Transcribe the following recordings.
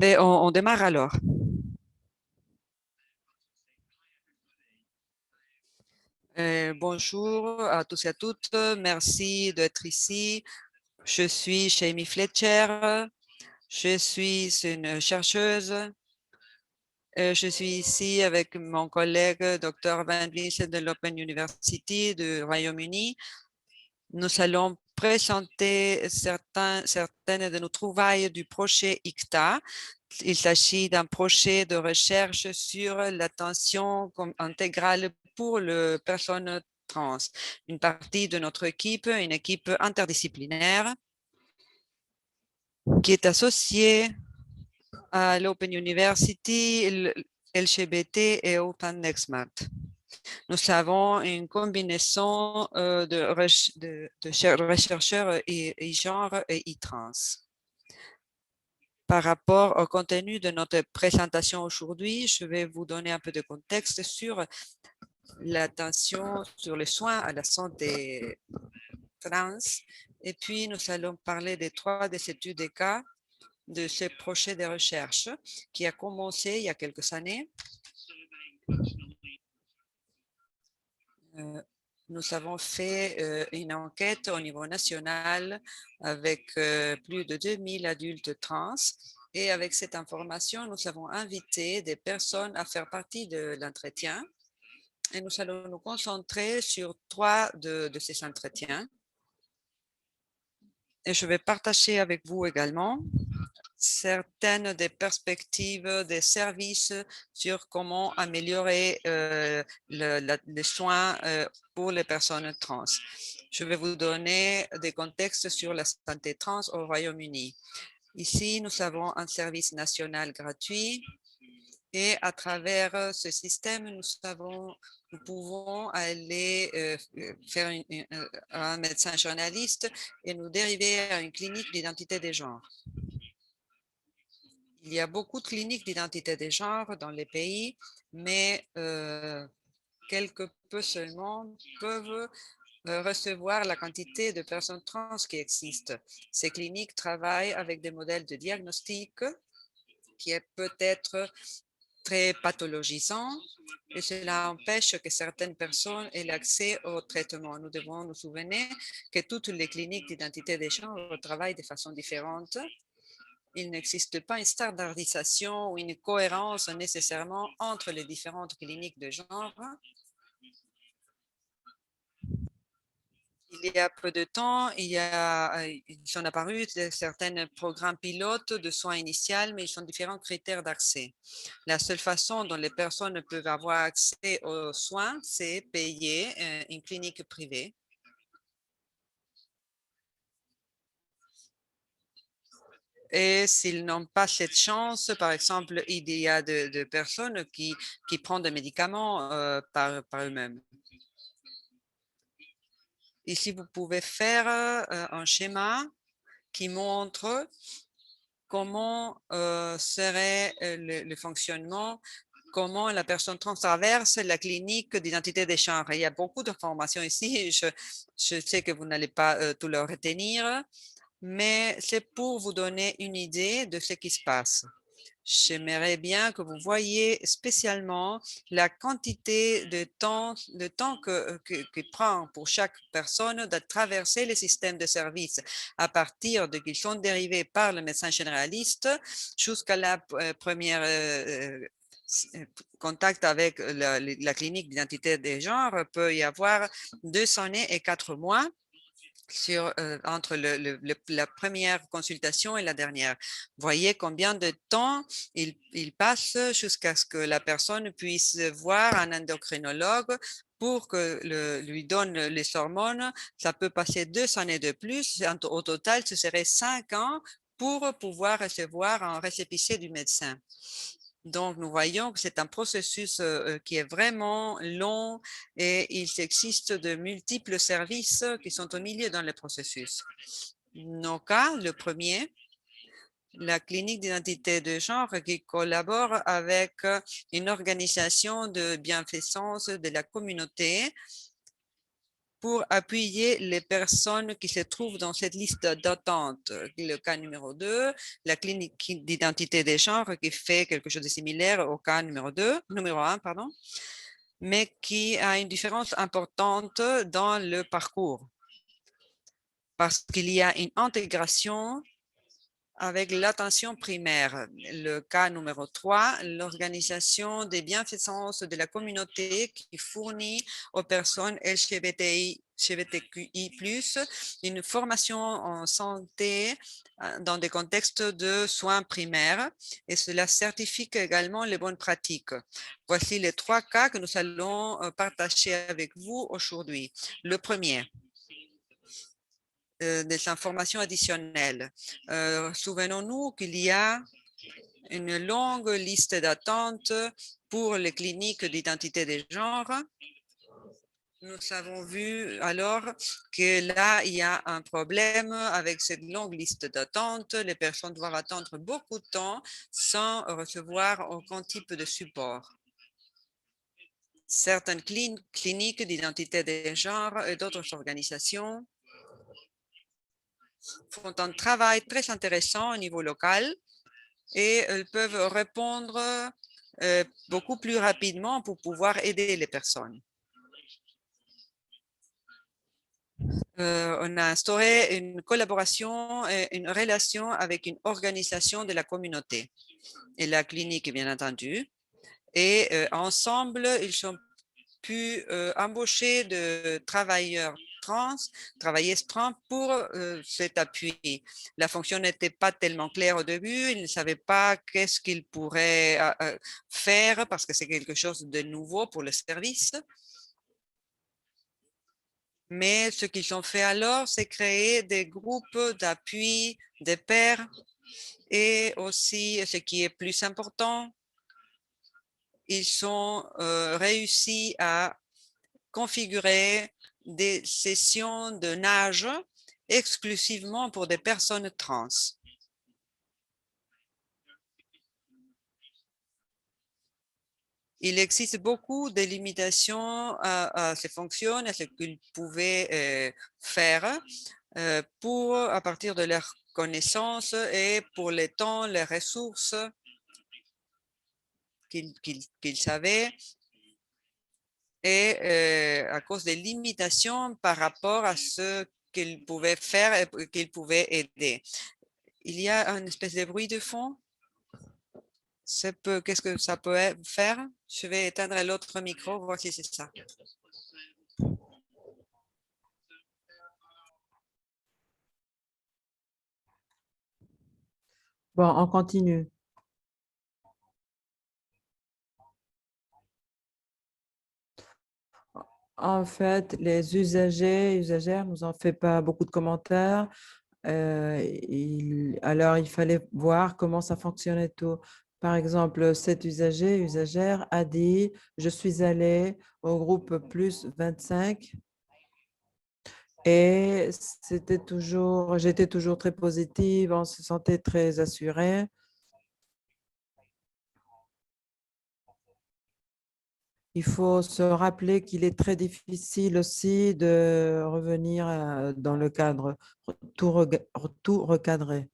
Et on démarre alors. Bonjour à tous et à toutes. Merci d'être ici. Je suis Jamie Fletcher. Je suis une chercheuse. Je suis ici avec mon collègue Dr. Van Vincent de l'Open University du Royaume-Uni. Nous allons présenter certaines de nos trouvailles du projet ICTA. Il s'agit d'un projet de recherche sur l'attention intégrale pour les personnes trans. Une partie de notre équipe, une équipe interdisciplinaire qui est associée à l'Open University, LGBT et Open Next Math. Nous avons une combinaison de chercheurs genre et trans. Par rapport au contenu de notre présentation aujourd'hui, je vais vous donner un peu de contexte sur l'attention sur les soins à la santé trans. Et puis, nous allons parler des 3 des études de cas de ce projet de recherche qui a commencé il y a quelques années. Nous avons fait une enquête au niveau national avec plus de 2000 adultes trans. Et avec cette information, nous avons invité des personnes à faire partie de l'entretien. Et nous allons nous concentrer sur 3 de ces entretiens. Et je vais partager avec vous également certaines des perspectives des services sur comment améliorer les soins pour les personnes trans. Je vais vous donner des contextes sur la santé trans au Royaume-Uni. Ici, nous avons un service national gratuit et à travers ce système, nous pouvons aller faire un médecin journaliste et nous dériver à une clinique d'identité des genres. Il y a beaucoup de cliniques d'identité des genres dans les pays, mais quelques peu seulement peuvent recevoir la quantité de personnes trans qui existent. Ces cliniques travaillent avec des modèles de diagnostic qui est peut-être très pathologisant et cela empêche que certaines personnes aient l'accès au traitement. Nous devons nous souvenir que toutes les cliniques d'identité des genres travaillent de façon différente. Il n'existe pas une standardisation ou une cohérence nécessairement entre les différentes cliniques de genre. Il y a peu de temps, ils sont apparus certains programmes pilotes de soins initiaux, mais ils ont différents critères d'accès. La seule façon dont les personnes peuvent avoir accès aux soins, c'est payer une clinique privée. Et s'ils n'ont pas cette chance, par exemple, il y a de personnes qui prennent des médicaments par eux-mêmes. Ici, vous pouvez faire un schéma qui montre comment serait le fonctionnement, comment la personne trans traverse la clinique d'identité des genres. Il y a beaucoup d'informations ici. Je sais que vous n'allez pas tout le retenir, mais c'est pour vous donner une idée de ce qui se passe. J'aimerais bien que vous voyiez spécialement la quantité de temps que prend pour chaque personne de traverser le système de service à partir de qu'ils sont dérivés par le médecin généraliste jusqu'à la première contact avec la clinique d'identité des genres peut y avoir 2 années et 4 mois entre la première consultation et la dernière. Voyez combien de temps il passe jusqu'à ce que la personne puisse voir un endocrinologue pour que lui donne les hormones. Ça peut passer 2 années de plus. Au total, ce serait 5 ans pour pouvoir recevoir un récépissé du médecin. Donc, nous voyons que c'est un processus qui est vraiment long et il existe de multiples services qui sont au milieu dans le processus. Nos cas, le premier, la clinique d'identité de genre qui collabore avec une organisation de bienfaisance de la communauté pour appuyer les personnes qui se trouvent dans cette liste d'attente. Le cas numéro 2, la clinique d'identité des genres qui fait quelque chose de similaire au cas numéro 1, pardon, mais qui a une différence importante dans le parcours parce qu'il y a une intégration avec l'attention primaire. Le cas numéro 3, l'organisation des bienfaisances de la communauté qui fournit aux personnes LGBTQI+, une formation en santé dans des contextes de soins primaires et cela certifie également les bonnes pratiques. Voici les 3 cas que nous allons partager avec vous aujourd'hui. Le premier, des informations additionnelles. Souvenons-nous qu'il y a une longue liste d'attente pour les cliniques d'identité des genres. Nous avons vu alors que là, il y a un problème avec cette longue liste d'attente. Les personnes doivent attendre beaucoup de temps sans recevoir aucun type de support. Certaines cliniques d'identité des genres et d'autres organisations font un travail très intéressant au niveau local et elles peuvent répondre beaucoup plus rapidement pour pouvoir aider les personnes. On a instauré une collaboration et une relation avec une organisation de la communauté et la clinique, bien entendu. Et ensemble, ils ont pu embaucher de travailleurs travailleuses trans pour cet appui. La fonction n'était pas tellement claire au début, ils ne savaient pas qu'est-ce qu'ils pourraient faire parce que c'est quelque chose de nouveau pour le service. Mais ce qu'ils ont fait alors, c'est créer des groupes d'appui des pairs et aussi, ce qui est plus important, ils ont réussi à configurer des sessions de nage exclusivement pour des personnes trans. Il existe beaucoup de limitations à ces fonctions, à ce qu'ils pouvaient faire pour, à partir de leurs connaissances et pour le temps, les ressources qu'ils savaient et à cause des limitations par rapport à ce qu'ils pouvaient faire et qu'ils pouvaient aider. Il y a une espèce de bruit de fond. Qu'est-ce que ça peut faire? Je vais éteindre l'autre micro, voir si c'est ça. Bon, on continue. En fait, les usagères nous ont fait pas beaucoup de commentaires. Alors, il fallait voir comment ça fonctionnait tout. Par exemple, cet usagère a dit, je suis allé au groupe plus 25 et j'étais toujours très positive, on se sentait très assuré. Il faut se rappeler qu'il est très difficile aussi de revenir dans le cadre, tout recadrer.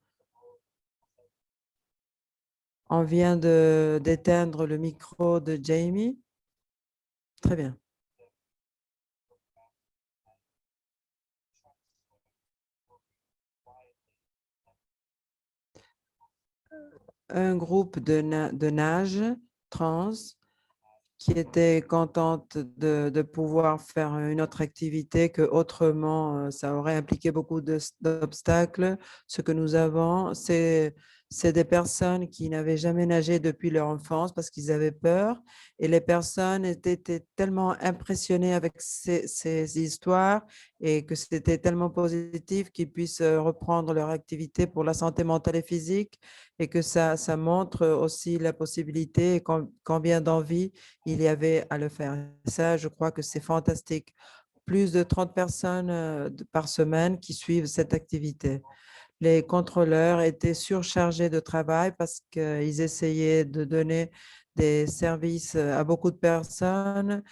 On vient d'éteindre le micro de Jamie. Très bien. Un groupe de nage trans qui était contente de pouvoir faire une autre activité que autrement, ça aurait impliqué beaucoup d'obstacles. Ce que nous avons, c'est des personnes qui n'avaient jamais nagé depuis leur enfance parce qu'ils avaient peur. Et les personnes étaient tellement impressionnées avec ces histoires et que c'était tellement positif qu'ils puissent reprendre leur activité pour la santé mentale et physique et que ça montre aussi la possibilité et combien d'envie il y avait à le faire. Ça, je crois que c'est fantastique. Plus de 30 personnes par semaine qui suivent cette activité. Les contrôleurs étaient surchargés de travail parce qu'ils essayaient de donner des services à beaucoup de personnes.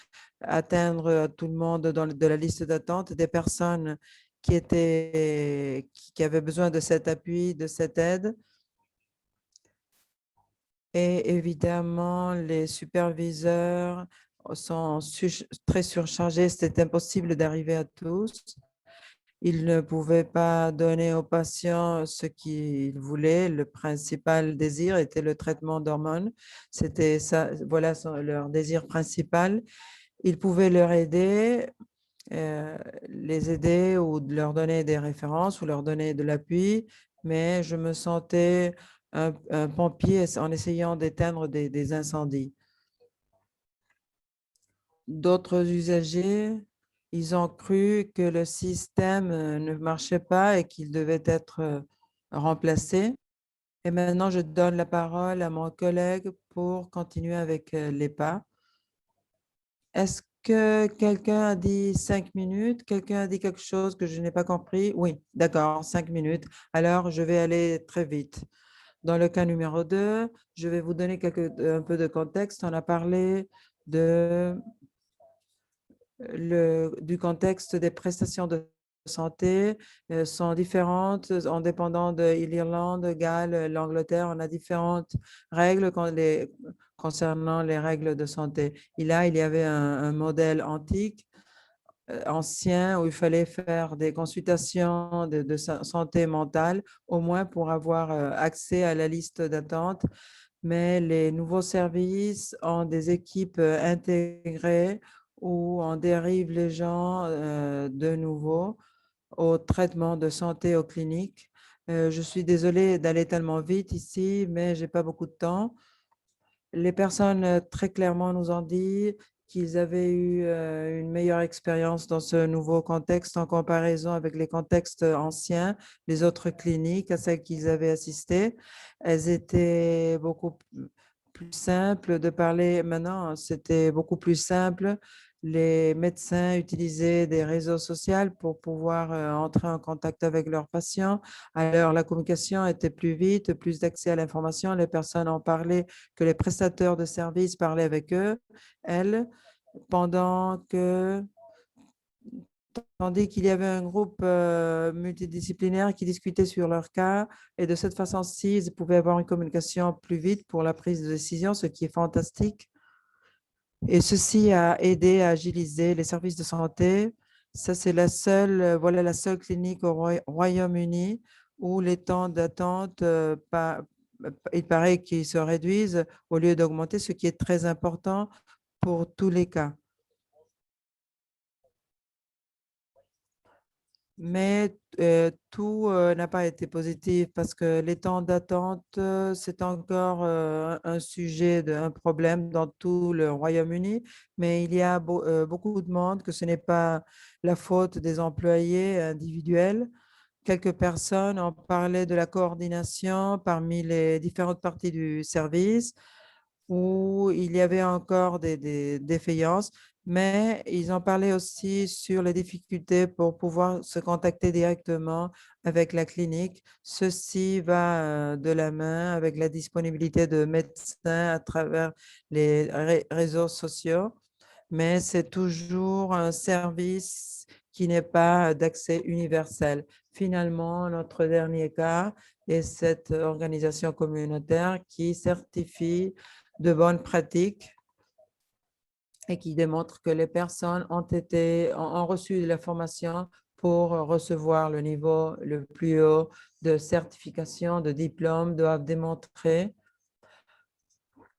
atteindre tout le monde de la liste d'attente, des personnes qui avaient besoin de cet appui, de cette aide. Et évidemment, les superviseurs sont très surchargés. C'était impossible d'arriver à tous. Ils ne pouvaient pas donner aux patients ce qu'ils voulaient. Le principal désir était le traitement d'hormones. C'était ça, voilà leur désir principal. Ils pouvaient leur aider, les aider ou leur donner des références ou leur donner de l'appui, mais je me sentais un pompier en essayant d'éteindre des incendies. D'autres usagers, ils ont cru que le système ne marchait pas et qu'il devait être remplacé. Et maintenant, je donne la parole à mon collègue pour continuer avec les pas. Est-ce que quelqu'un a dit 5 minutes? Quelqu'un a dit quelque chose que je n'ai pas compris? Oui, d'accord, 5 minutes. Alors, je vais aller très vite. Dans le cas numéro 2, je vais vous donner un peu de contexte. On a parlé du contexte des prestations de santé sont différentes en dépendant de l'Irlande, Galles, l'Angleterre. On a différentes règles concernant les règles de santé. Il y avait un modèle antique, ancien, où il fallait faire des consultations de santé mentale, au moins pour avoir accès à la liste d'attente. Mais les nouveaux services ont des équipes intégrées où on dérive les gens de nouveau au traitement de santé aux cliniques. Je suis désolée d'aller tellement vite ici, mais je n'ai pas beaucoup de temps. Les personnes très clairement nous ont dit qu'ils avaient eu une meilleure expérience dans ce nouveau contexte en comparaison avec les contextes anciens, les autres cliniques à celles qu'ils avaient assistées. Elles étaient beaucoup plus simples de parler. Maintenant, c'était beaucoup plus simple. Les médecins utilisaient des réseaux sociaux pour pouvoir entrer en contact avec leurs patients. Alors, la communication était plus vite, plus d'accès à l'information. Les personnes en parlaient, que les prestataires de services parlaient avec eux, elles, pendant que tandis qu'il y avait un groupe multidisciplinaire qui discutait sur leur cas et de cette façon-ci, ils pouvaient avoir une communication plus vite pour la prise de décision, ce qui est fantastique. Et ceci a aidé à agiliser les services de santé. Ça, c'est voilà la seule clinique au Royaume-Uni où les temps d'attente, il paraît qu'ils se réduisent au lieu d'augmenter, ce qui est très important pour tous les cas. Mais tout n'a pas été positif parce que les temps d'attente, c'est encore un sujet, un problème dans tout le Royaume-Uni. Mais il y a beaucoup de monde que ce n'est pas la faute des employés individuels. Quelques personnes ont parlé de la coordination parmi les différentes parties du service où il y avait encore des défaillances, mais ils ont parlé aussi sur les difficultés pour pouvoir se contacter directement avec la clinique. Ceci va de la main avec la disponibilité de médecins à travers les réseaux sociaux, mais c'est toujours un service qui n'est pas d'accès universel. Finalement, notre dernier cas est cette organisation communautaire qui certifie de bonnes pratiques et qui démontre que les personnes ont reçu de la formation pour recevoir le niveau le plus haut de certification, de diplôme, doivent démontrer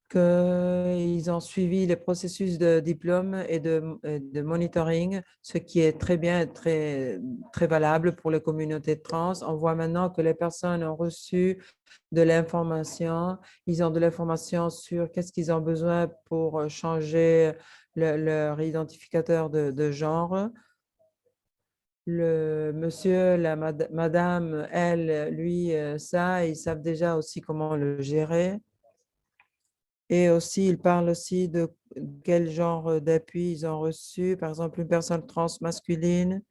qu'ils ont suivi les processus de diplôme et de monitoring, ce qui est très bien et très valable pour les communautés trans. On voit maintenant que les personnes ont reçu de l'information, ils ont de l'information sur qu'est-ce qu'ils ont besoin pour changer leur identificateur de genre. Le monsieur, la madame, elle, lui, ça, ils savent déjà aussi comment le gérer. Et aussi, ils parlent aussi de quel genre d'appui ils ont reçu. Par exemple, une personne trans masculine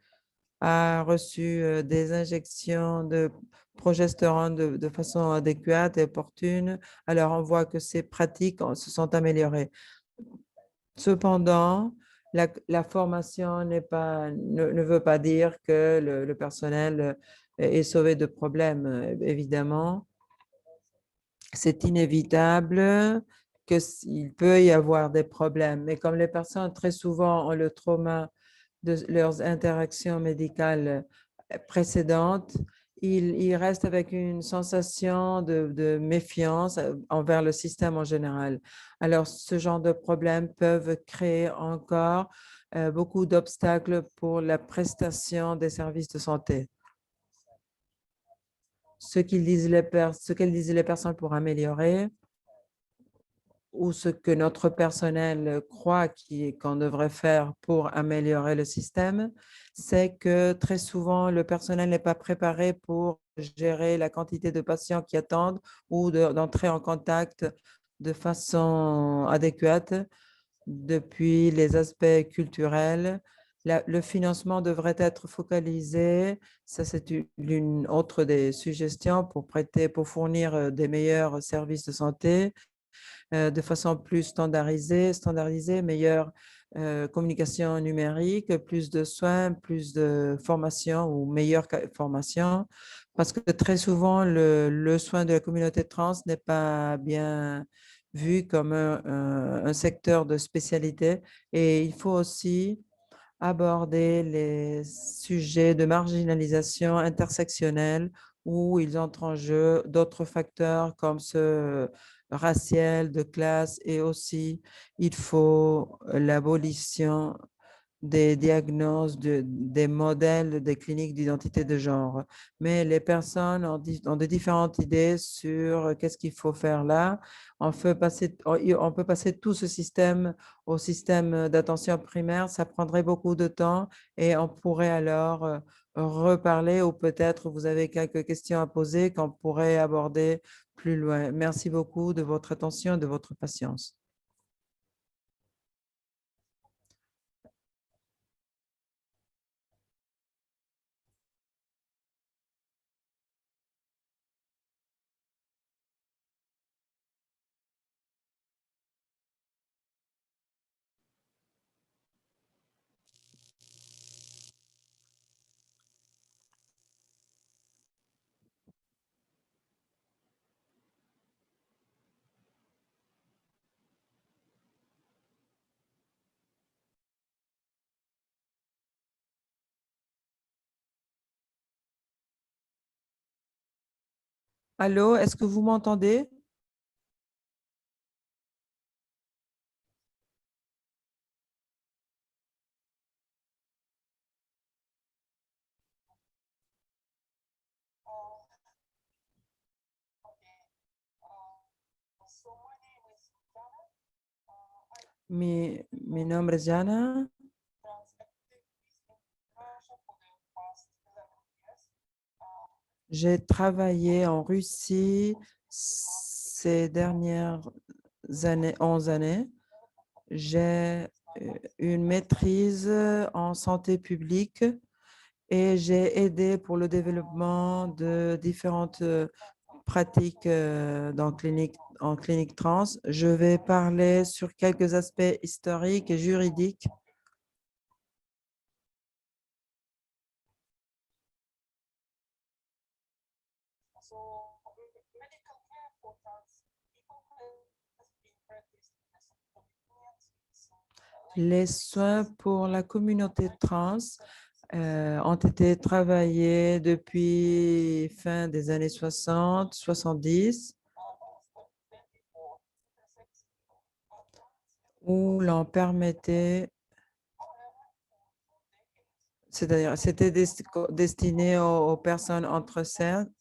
a reçu des injections de progestérone de façon adéquate et opportune. Alors, on voit que ces pratiques se sont améliorées. Cependant, La formation ne veut pas dire que le personnel est sauvé de problèmes. Évidemment, c'est inévitable qu'il peut y avoir des problèmes. Mais comme les personnes très souvent ont le trauma de leurs interactions médicales précédentes, ils restent avec une sensation de méfiance envers le système en général. Alors, ce genre de problèmes peuvent créer encore beaucoup d'obstacles pour la prestation des services de santé. Ce qu'elles disent les personnes pour améliorer, ou ce que notre personnel croit qu'on devrait faire pour améliorer le système, c'est que très souvent, le personnel n'est pas préparé pour gérer la quantité de patients qui attendent ou d'entrer en contact de façon adéquate. Depuis les aspects culturels, le financement devrait être focalisé. Ça, c'est une autre des suggestions pour fournir des meilleurs services de santé de façon plus standardisée, meilleure communication numérique, plus de soins, plus de formation ou meilleure formation, parce que très souvent, le soin de la communauté trans n'est pas bien vu comme un secteur de spécialité. Et il faut aussi aborder les sujets de marginalisation intersectionnelle où ils entrent en jeu d'autres facteurs comme ceux racial, de classe, et aussi il faut l'abolition des diagnostics, des modèles des cliniques d'identité de genre. Mais les personnes ont de différentes idées sur qu'est-ce qu'il faut faire là. On peut passer tout ce système au système d'attention primaire. Ça prendrait beaucoup de temps et on pourrait alors reparler ou peut-être vous avez quelques questions à poser qu'on pourrait aborder plus loin. Merci beaucoup de votre attention et de votre patience. Allô, est-ce que vous m'entendez? Mi nombre es Jana. J'ai travaillé en Russie ces dernières années, 11 années. J'ai une maîtrise en santé publique et j'ai aidé pour le développement de différentes pratiques en clinique trans. Je vais parler sur quelques aspects historiques et juridiques. Les soins pour la communauté trans ont été travaillés depuis fin des années 60, 70, où l'on permettait, c'est-à-dire c'était destiné aux personnes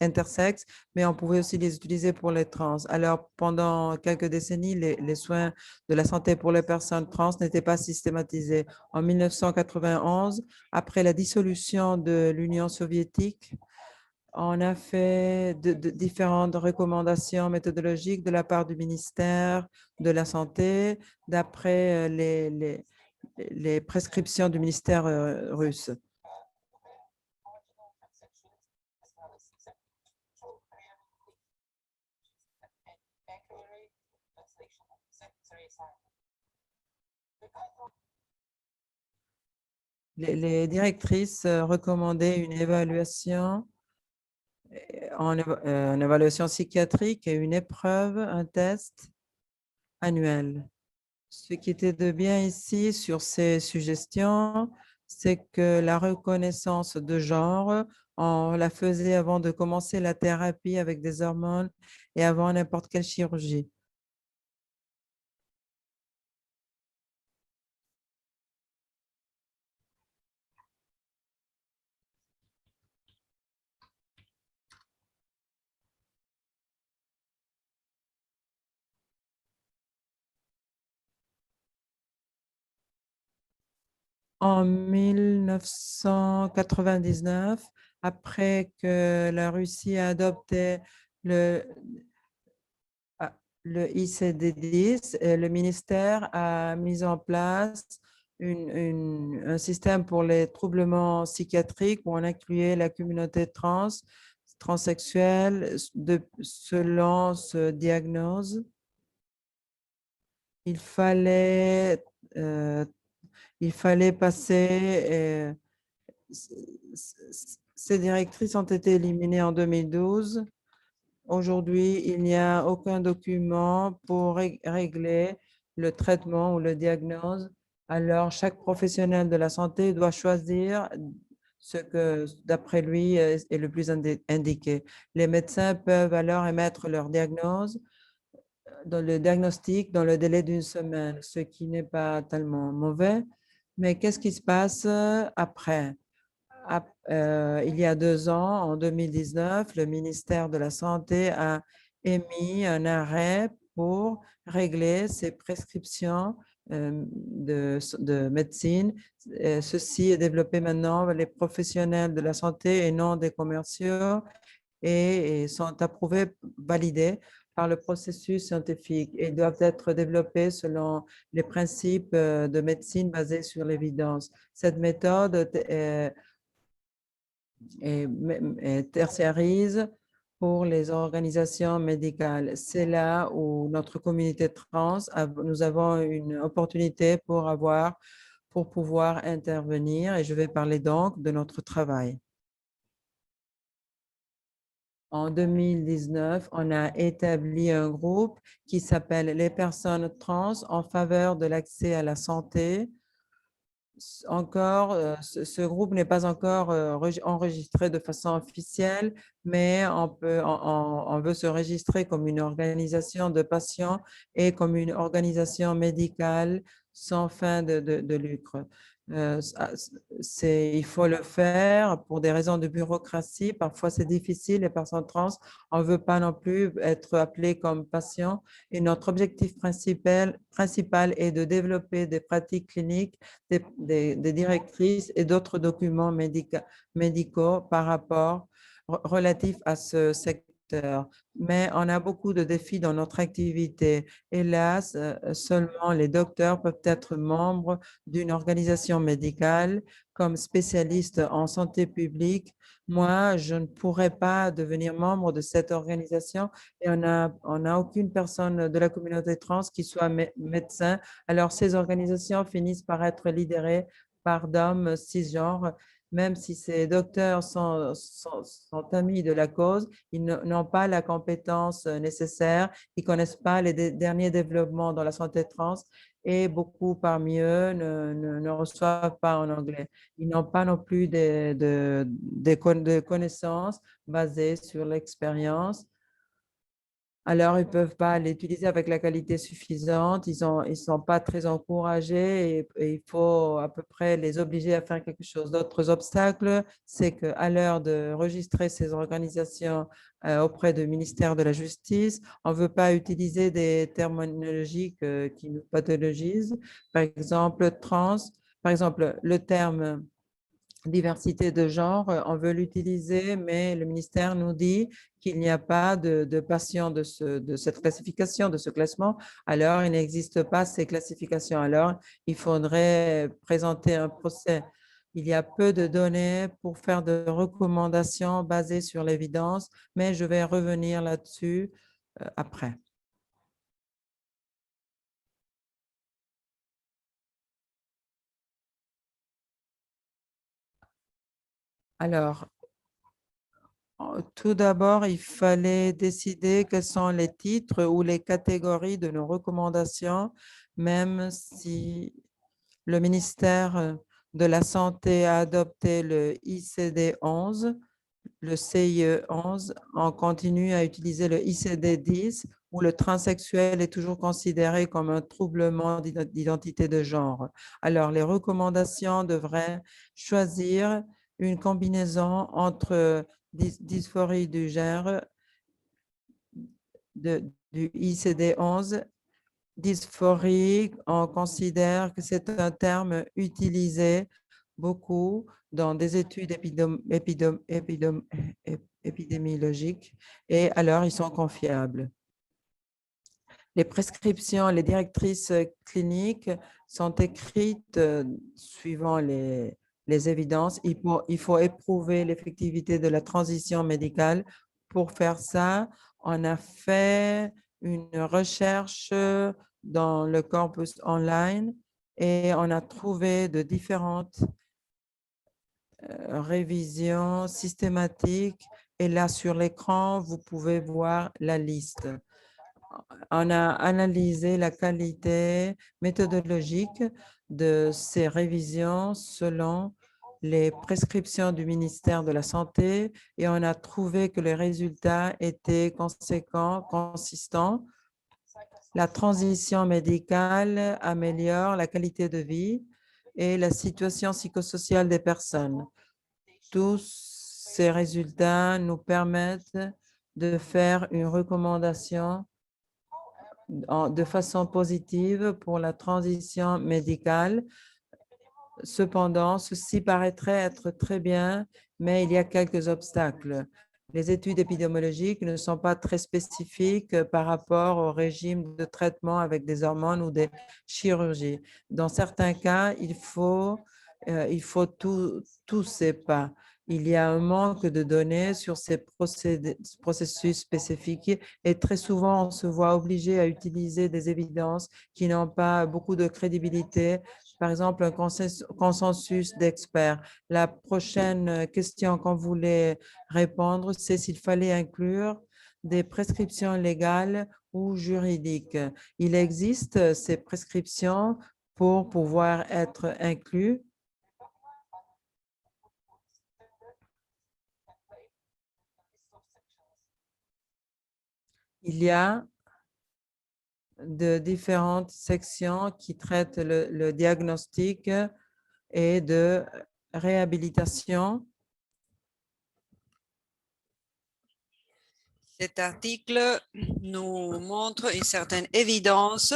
intersexes, mais on pouvait aussi les utiliser pour les trans. Alors, pendant quelques décennies, les soins de la santé pour les personnes trans n'étaient pas systématisés. En 1991, après la dissolution de l'Union soviétique, on a fait différentes recommandations méthodologiques de la part du ministère de la Santé, d'après les prescriptions du ministère russe. les directrices recommandaient une évaluation en évaluation psychiatrique et une épreuve, un test annuel. Ce qui était de bien ici sur ces suggestions, c'est que la reconnaissance de genre, on la faisait avant de commencer la thérapie avec des hormones et avant n'importe quelle chirurgie. En 1999, après que la Russie a adopté le, le ICD-10, le ministère a mis en place un système pour les troublements psychiatriques où on incluait la communauté transsexuelle selon ce diagnose. Il fallait, euh, il fallait passer. Ces directrices ont été éliminées en 2012. Aujourd'hui, il n'y a aucun document pour régler le traitement ou le diagnose. Alors, chaque professionnel de la santé doit choisir ce que, d'après lui, est le plus indiqué. Les médecins peuvent alors émettre leur diagnose dans le diagnostic dans le délai d'une semaine, ce qui n'est pas tellement mauvais. Mais qu'est-ce qui se passe après? Il y a 2 ans, en 2019, le ministère de la Santé a émis un arrêt pour régler ses prescriptions de médecine. Ceci est développé maintenant par les professionnels de la santé et non des commerciaux et sont approuvés, validés par le processus scientifique et doivent être développés selon les principes de médecine basés sur l'évidence. Cette méthode et tertiarise pour les organisations médicales. C'est là où notre communauté trans, nous avons une opportunité pour pouvoir intervenir et je vais parler donc de notre travail. En 2019, on a établi un groupe qui s'appelle les personnes trans en faveur de l'accès à la santé. Encore, ce groupe n'est pas encore enregistré de façon officielle, mais on veut se registrer comme une organisation de patients et comme une organisation médicale sans fin de lucre. Il faut le faire pour des raisons de bureaucratie. Parfois, c'est difficile. Les personnes trans, on ne veut pas non plus être appelées comme patients. Et notre objectif principal est de développer des pratiques cliniques des directrices et d'autres documents médicaux par rapport relatifs à ce secteur. Mais on a beaucoup de défis dans notre activité. Hélas, seulement les docteurs peuvent être membres d'une organisation médicale comme spécialiste en santé publique. Moi, je ne pourrais pas devenir membre de cette organisation et on a aucune personne de la communauté trans qui soit médecin. Alors, ces organisations finissent par être lidérées par d'hommes cisgenres. Même si ces docteurs sont amis de la cause, ils n'ont pas la compétence nécessaire, ils ne connaissent pas les derniers développements dans la santé trans et beaucoup parmi eux ne reçoivent pas en anglais. Ils n'ont pas non plus des connaissances basées sur l'expérience. Alors, ils ne peuvent pas l'utiliser avec la qualité suffisante. Ils sont pas très encouragés et il faut à peu près les obliger à faire quelque chose. D'autres obstacles, c'est qu'à l'heure de enregistrer ces organisations auprès du ministère de la Justice, on ne veut pas utiliser des terminologies qui nous pathologisent. Par exemple, par exemple, le terme diversité de genre, on veut l'utiliser, mais le ministère nous dit qu'il n'y a pas de patients de cette classification, de ce classement. Alors, il n'existe pas ces classifications. Alors, il faudrait présenter un procès. Il y a peu de données pour faire de recommandations basées sur l'évidence, mais je vais revenir là-dessus après. Alors, tout d'abord, il fallait décider quels sont les titres ou les catégories de nos recommandations, même si le ministère de la Santé a adopté le ICD-11, le CIE-11, on continue à utiliser le ICD-10, où le transsexuel est toujours considéré comme un troublement d'identité de genre. Alors, les recommandations devraient choisir une combinaison entre dysphorie du genre du ICD-11. Dysphorie, on considère que c'est un terme utilisé beaucoup dans des études épidémiologiques et alors ils sont confiables. Les prescriptions, les directrices cliniques sont écrites suivant les évidences. Il faut éprouver l'effectivité de la transition médicale. Pour faire ça, on a fait une recherche dans le corpus online et on a trouvé de différentes révisions systématiques. Et là, sur l'écran, vous pouvez voir la liste. On a analysé la qualité méthodologique de ces révisions selon les prescriptions du ministère de la Santé et on a trouvé que les résultats étaient conséquents, consistants. La transition médicale améliore la qualité de vie et la situation psychosociale des personnes. Tous ces résultats nous permettent de faire une recommandation de façon positive pour la transition médicale. Cependant, ceci paraîtrait être très bien, mais il y a quelques obstacles. Les études épidémiologiques ne sont pas très spécifiques par rapport au régime de traitement avec des hormones ou des chirurgies. Dans certains cas, il faut tous ces pas. Il y a un manque de données sur ces processus spécifiques et très souvent, on se voit obligé à utiliser des évidences qui n'ont pas beaucoup de crédibilité. Par exemple, un consensus d'experts. La prochaine question qu'on voulait répondre, c'est s'il fallait inclure des prescriptions légales ou juridiques. Il existe ces prescriptions pour pouvoir être inclus. Il y a de différentes sections qui traitent le diagnostic et de réhabilitation. Cet article nous montre une certaine évidence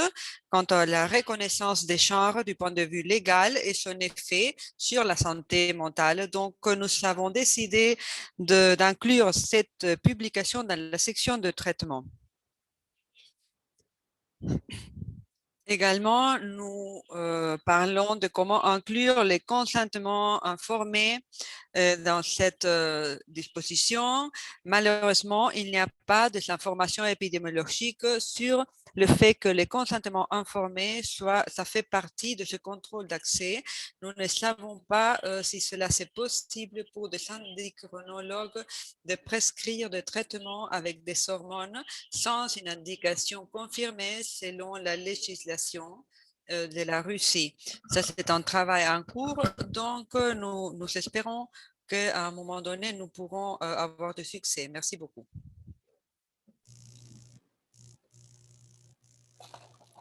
quant à la reconnaissance des genres du point de vue légal et son effet sur la santé mentale. Donc, nous avons décidé d'inclure cette publication dans la section de traitement. Également, nous parlons de comment inclure les consentements informés dans cette disposition. Malheureusement, il n'y a pas d'informations épidémiologiques sur le fait que les consentements informés, ça fait partie de ce contrôle d'accès. Nous ne savons pas si cela c'est possible pour des endocrinologues de prescrire des traitements avec des hormones sans une indication confirmée selon la législation de la Russie. Ça, c'est un travail en cours, donc nous espérons qu'à un moment donné, nous pourrons avoir du succès. Merci beaucoup.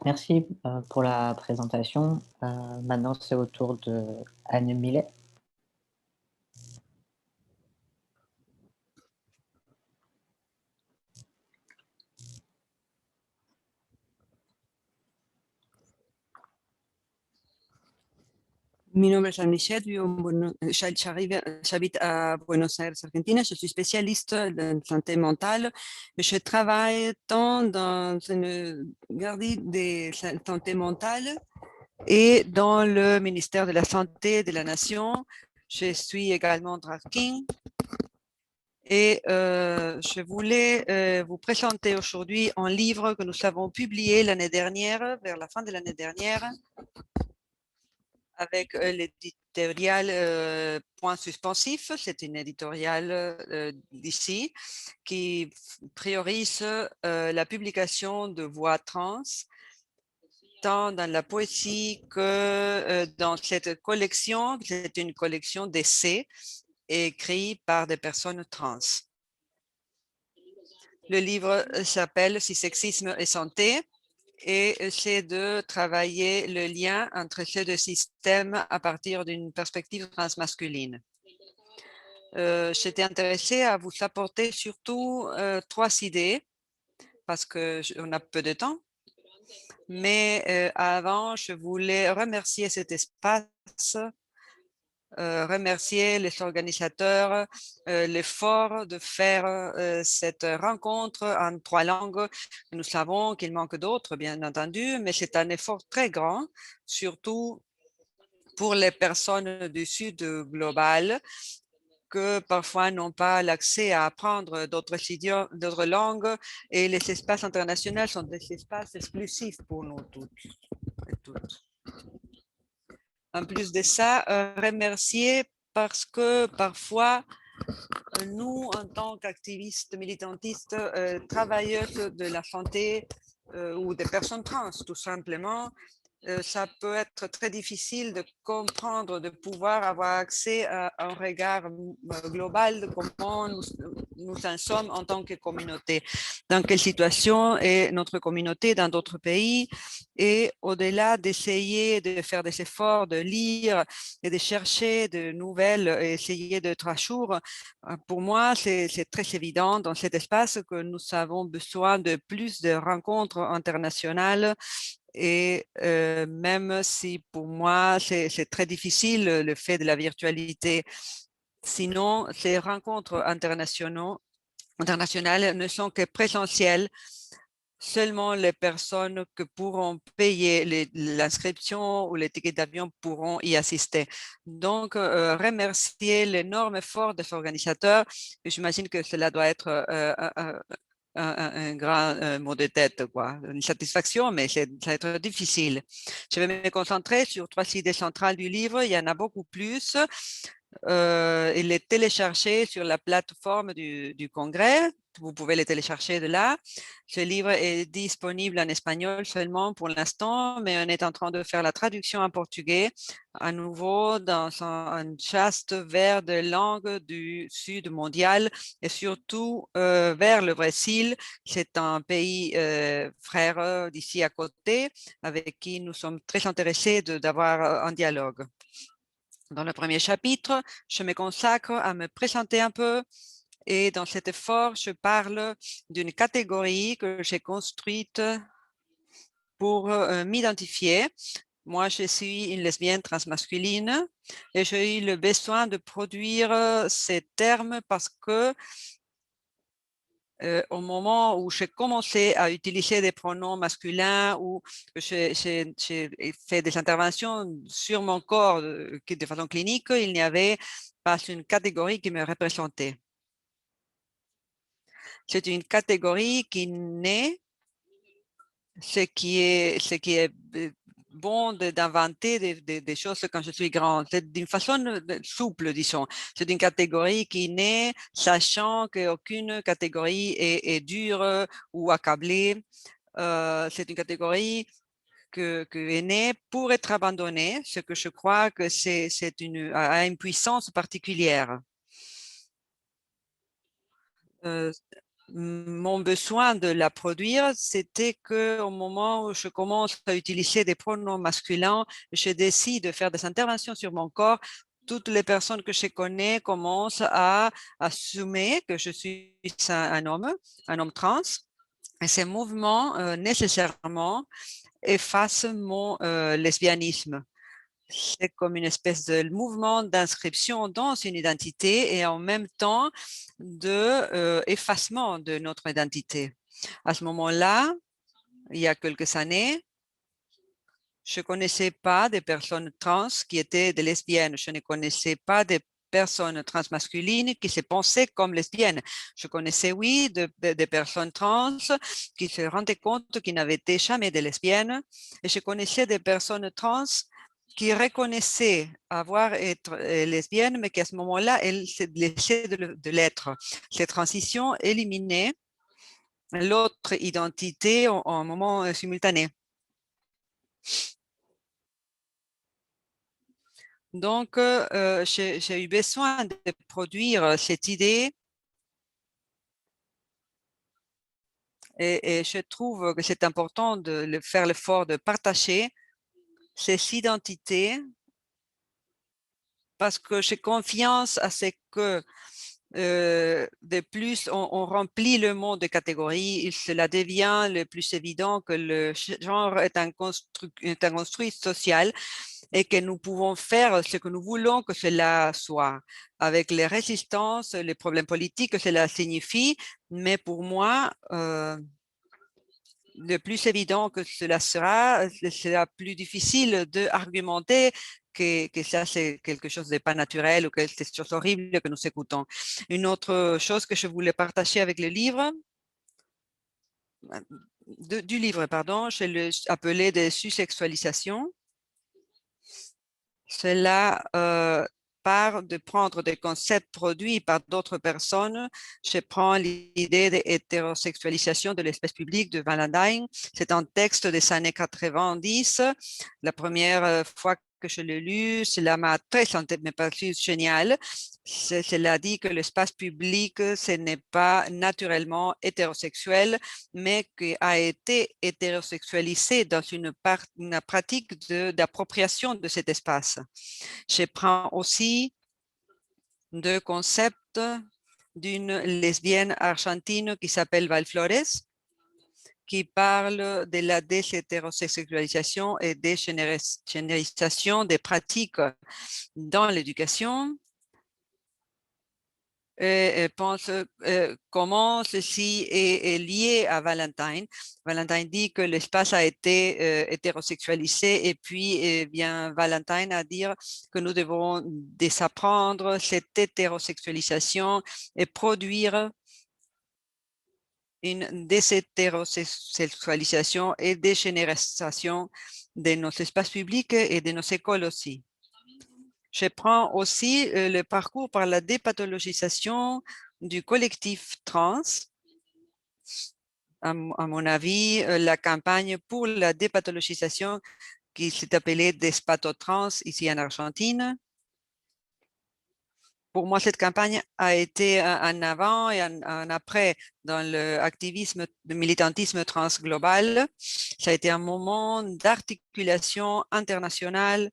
Merci pour la présentation. Maintenant, c'est au tour de Anne Millet. Mi nombre es Anne Millet, j'habite à Buenos Aires, Argentine. Je suis spécialiste de santé mentale. Je travaille tant dans une garde de santé mentale et dans le ministère de la Santé de la Nation. Je suis également drag king. Et je voulais vous présenter aujourd'hui un livre que nous avons publié l'année dernière, vers la fin de l'année dernière, avec l'éditorial Point suspensif. C'est une éditoriale d'ici qui priorise la publication de voix trans, tant dans la poésie que dans cette collection. C'est une collection d'essais écrits par des personnes trans. Le livre s'appelle « Si sexisme et santé » et c'est de travailler le lien entre ces deux systèmes à partir d'une perspective transmasculine. J'étais intéressée à vous apporter surtout 3 idées parce qu'on a peu de temps. Mais avant, je voulais remercier cet espace, remercier les organisateurs, l'effort de faire cette rencontre en 3 langues. Nous savons qu'il manque d'autres, bien entendu, mais c'est un effort très grand, surtout pour les personnes du Sud global que parfois n'ont pas l'accès à apprendre d'autres langues et les espaces internationaux sont des espaces exclusifs pour nous toutes et toutes. En plus de ça, remercier parce que parfois, nous, en tant qu'activistes militantistes, travailleuses de la santé ou des personnes trans, tout simplement, ça peut être très difficile de comprendre, de pouvoir avoir accès à un regard global de comment nous en sommes en tant que communauté. Dans quelle situation est notre communauté dans d'autres pays et au-delà d'essayer de faire des efforts, de lire et de chercher de nouvelles et essayer d'être à jour, pour moi, c'est très évident dans cet espace que nous avons besoin de plus de rencontres internationales et même si pour moi, c'est très difficile le fait de la virtualité. Sinon, ces rencontres internationales ne sont que présentielles. Seulement les personnes que pourront payer l'inscription ou les tickets d'avion pourront y assister. Donc, remercier l'énorme effort des organisateurs. J'imagine que cela doit être un grand mot de tête, quoi. Une satisfaction, mais ça va être difficile. Je vais me concentrer sur 3 idées centrales du livre. Il y en a beaucoup plus. Il est téléchargé sur la plateforme du Congrès. Vous pouvez le télécharger de là. Ce livre est disponible en espagnol seulement pour l'instant, mais on est en train de faire la traduction en portugais à nouveau dans un chaste vers de langue du sud mondial et surtout vers le Brésil. C'est un pays frère d'ici à côté avec qui nous sommes très intéressés d'avoir un dialogue. Dans le premier chapitre, je me consacre à me présenter un peu et dans cet effort, je parle d'une catégorie que j'ai construite pour m'identifier. Moi, je suis une lesbienne transmasculine et j'ai eu le besoin de produire ces termes parce que au moment où j'ai commencé à utiliser des pronoms masculins ou que j'ai fait des interventions sur mon corps de façon clinique, il n'y avait pas une catégorie qui me représentait. C'est une catégorie qui naît, ce qui est bon d'inventer des choses quand je suis grande. C'est d'une façon souple, disons. C'est une catégorie qui naît sachant qu'aucune catégorie est dure ou accablée. C'est une catégorie que est née pour être abandonnée, ce que je crois que a une puissance particulière. Mon besoin de la produire, c'était qu'au moment où je commence à utiliser des pronoms masculins, je décide de faire des interventions sur mon corps. Toutes les personnes que je connais commencent à assumer que je suis un homme trans. Et ces mouvements, nécessairement, effacent mon lesbianisme. C'est comme une espèce de mouvement d'inscription dans une identité et en même temps d'effacement de notre identité. À ce moment-là, il y a quelques années, je ne connaissais pas des personnes trans qui étaient des lesbiennes. Je ne connaissais pas des personnes transmasculines qui se pensaient comme lesbiennes. Je connaissais, oui, des personnes trans qui se rendaient compte qu'ils n'avaient été jamais des lesbiennes. Et je connaissais des personnes trans qui reconnaissait avoir être lesbienne, mais qu'à ce moment-là, elle s'est laissée de l'être. Cette transition éliminait l'autre identité en moment simultané. Donc, j'ai eu besoin de produire cette idée et je trouve que c'est important de faire l'effort de partager ces identités parce que j'ai confiance à ce que de plus on remplit le monde de catégories, cela devient le plus évident que le genre est un construit social et que nous pouvons faire ce que nous voulons que cela soit, avec les résistances, les problèmes politiques que cela signifie. Mais pour moi, le plus évident que cela sera plus difficile d'argumenter que ça, c'est quelque chose de pas naturel ou que c'est quelque chose horrible que nous écoutons. Une autre chose que je voulais partager avec le livre, du livre, pardon, je l'ai appelé des sous-sexualisations. Cela part de prendre des concepts produits par d'autres personnes. Je prends l'idée de l'hétérosexualisation de l'espace public de Valentine. C'est un texte des années 90. La première fois que je l'ai lu, cela m'a très paru génial. Cela dit que l'espace public, ce n'est pas naturellement hétérosexuel, mais qui a été hétérosexualisé dans une pratique d'appropriation de cet espace. Je prends aussi deux concepts d'une lesbienne argentine qui s'appelle Val Flores, qui parle de la déshétérosexualisation et dégénérisation des pratiques dans l'éducation. Et pense comment ceci est lié à Valentine. Valentine dit que l'espace a été hétérosexualisé et puis bien Valentine a dit que nous devons désapprendre cette hétérosexualisation et produire une déshétérosexualisation et dégénérisation de nos espaces publics et de nos écoles aussi. Je prends aussi le parcours par la dépathologisation du collectif trans. À mon avis, la campagne pour la dépathologisation qui s'est appelée Despato-Trans ici en Argentine. Pour moi, cette campagne a été un avant et un après dans l'activisme, le militantisme transglobal. Ça a été un moment d'articulation internationale,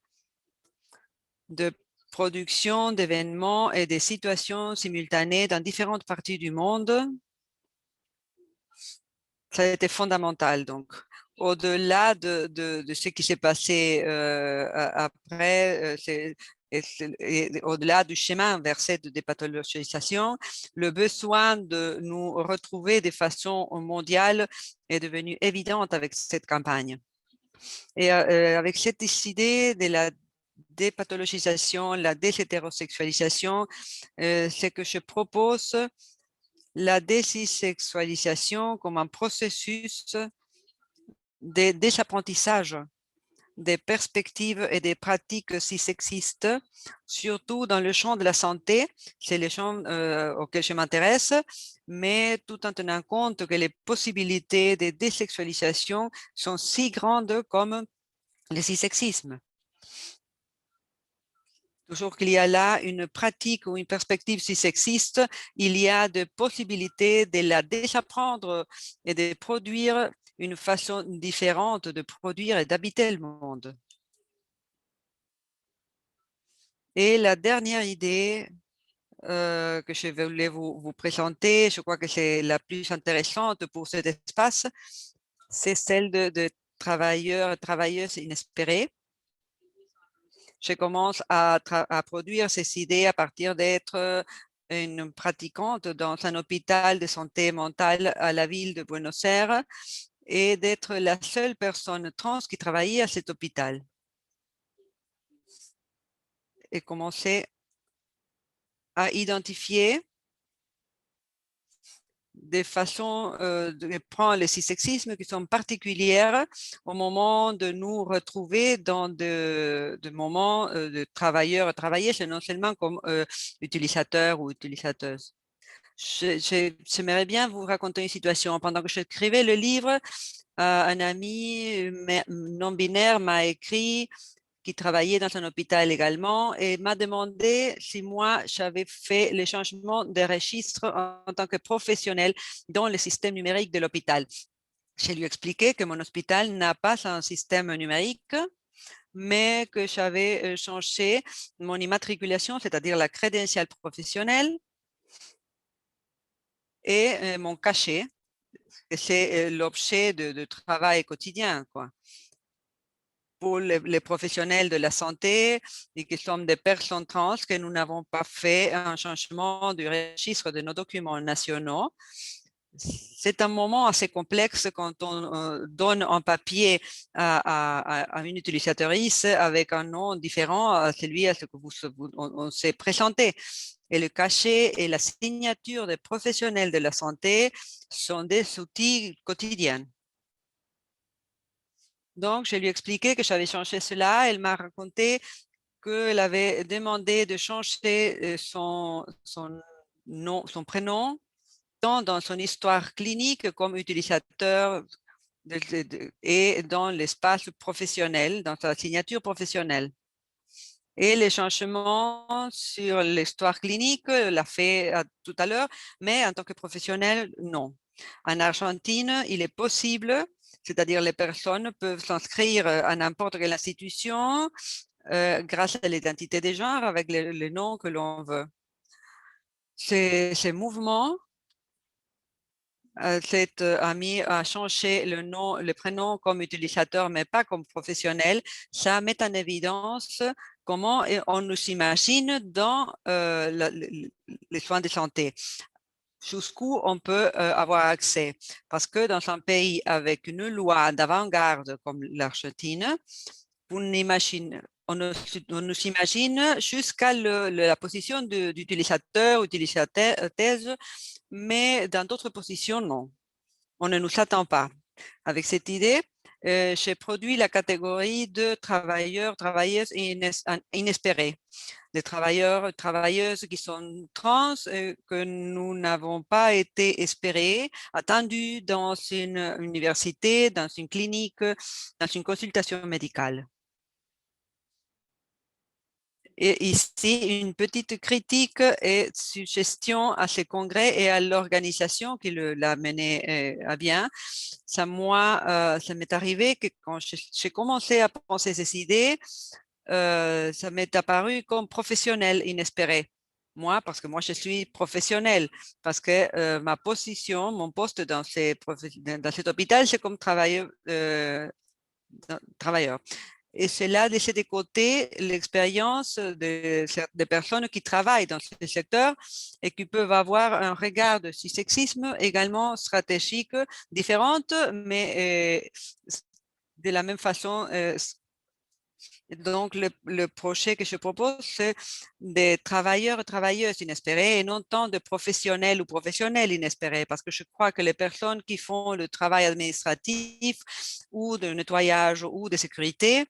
de production d'événements et des situations simultanées dans différentes parties du monde. Ça a été fondamental. Donc, au-delà de ce qui s'est passé après, au-delà du chemin inversé de dépathologisation, le besoin de nous retrouver de façon mondiale est devenu évident avec cette campagne. Et avec cette idée de la dépathologisation, la déshétérosexualisation, c'est que je propose la désexualisation comme un processus de désapprentissage des perspectives et des pratiques cissexistes, surtout dans le champ de la santé. C'est le champ auquel je m'intéresse, mais tout en tenant compte que les possibilités de désexualisation sont si grandes comme le cissexisme. Toujours qu'il y a là une pratique ou une perspective cissexiste, il y a de possibilités de la désapprendre et de produire une façon différente de produire et d'habiter le monde. Et la dernière idée que je voulais vous présenter, je crois que c'est la plus intéressante pour cet espace, c'est celle de travailleurs et travailleuses inespérés. Je commence à produire ces idées à partir d'être une pratiquante dans un hôpital de santé mentale à la ville de Buenos Aires et d'être la seule personne trans qui travaillait à cet hôpital. Et commencer à identifier des façons de prendre les sexismes qui sont particulières au moment de nous retrouver dans de moments de travailleurs à travailler, c'est non seulement comme utilisateurs ou utilisateuses. J'aimerais bien vous raconter une situation. Pendant que j'écrivais le livre, un ami non-binaire m'a écrit qui travaillait dans un hôpital également et m'a demandé si moi j'avais fait les changements de registre en tant que professionnel dans le système numérique de l'hôpital. Je lui ai expliqué que mon hôpital n'a pas un système numérique, mais que j'avais changé mon immatriculation, c'est-à-dire la crédentiale professionnelle et mon cachet, que c'est l'objet de travail quotidien, quoi. Pour les professionnels de la santé et qui sont des personnes trans que nous n'avons pas fait un changement du registre de nos documents nationaux. C'est un moment assez complexe quand on donne un papier à une utilisatrice avec un nom différent à celui à ce que on s'est présenté. Et le cachet et la signature des professionnels de la santé sont des outils quotidiens. Donc, je lui ai expliqué que j'avais changé cela. Elle m'a raconté qu'elle avait demandé de changer son prénom, tant dans son histoire clinique comme utilisateur et dans l'espace professionnel, dans sa signature professionnelle. Et les changements sur l'histoire clinique, l'a fait tout à l'heure, mais en tant que professionnel, non. En Argentine, il est possible, c'est-à-dire les personnes peuvent s'inscrire à n'importe quelle institution grâce à l'identité des genres avec le nom que l'on veut. Ces mouvements, cet ami a changé le prénom comme utilisateur, mais pas comme professionnel. Ça met en évidence comment on nous imagine dans les soins de santé. Jusqu'où on peut avoir accès. Parce que dans un pays avec une loi d'avant-garde comme l'Argentine, on nous imagine jusqu'à la position d'utilisateur, utilisatrice, mais dans d'autres positions, non. On ne nous attend pas. Avec cette idée, j'ai produit la catégorie de travailleurs, travailleuses inespérés. Des travailleurs, travailleuses qui sont trans, que nous n'avons pas été espérés, attendus dans une université, dans une clinique, dans une consultation médicale. Et ici, une petite critique et suggestion à ce congrès et à l'organisation qui l'a mené à bien. Ça m'est arrivé que quand j'ai commencé à penser ces idées, ça m'est apparu comme professionnel inespéré. Moi, parce que moi, je suis professionnel, parce que ma position, mon poste dans cet hôpital, c'est comme travailleur. Et cela laisse de côté l'expérience des personnes qui travaillent dans ce secteur et qui peuvent avoir un regard de sexisme également stratégique différente, mais de la même façon. Donc, le projet que je propose, c'est des travailleurs et travailleuses inespérés et non tant de professionnels ou professionnels inespérés, parce que je crois que les personnes qui font le travail administratif ou de nettoyage ou de sécurité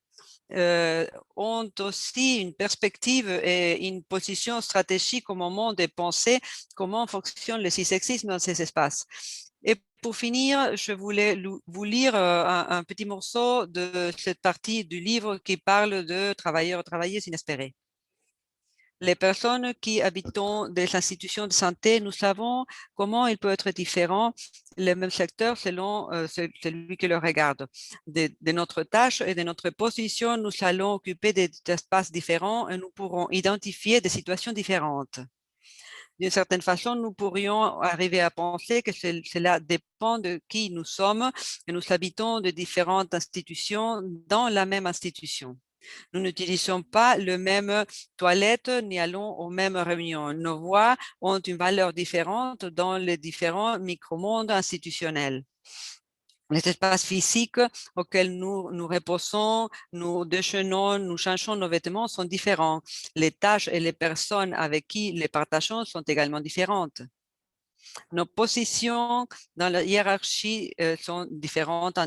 ont aussi une perspective et une position stratégique au moment de penser comment fonctionne le sexisme dans ces espaces. Et pour finir, je voulais vous lire un petit morceau de cette partie du livre qui parle de travailleurs et travailleuses inespérés. Les personnes qui habitons des institutions de santé, nous savons comment il peut être différent le même secteur selon celui qui le regarde. De notre tâche et de notre position, nous allons occuper des espaces différents et nous pourrons identifier des situations différentes. D'une certaine façon, nous pourrions arriver à penser que cela dépend de qui nous sommes et nous habitons de différentes institutions dans la même institution. Nous n'utilisons pas le même toilette ni allons aux mêmes réunions. Nos voix ont une valeur différente dans les différents micro-mondes institutionnels. Les espaces physiques auxquels nous reposons, nous déjeunons, nous changeons nos vêtements sont différents. Les tâches et les personnes avec qui les partageons sont également différentes. Nos positions dans la hiérarchie sont différentes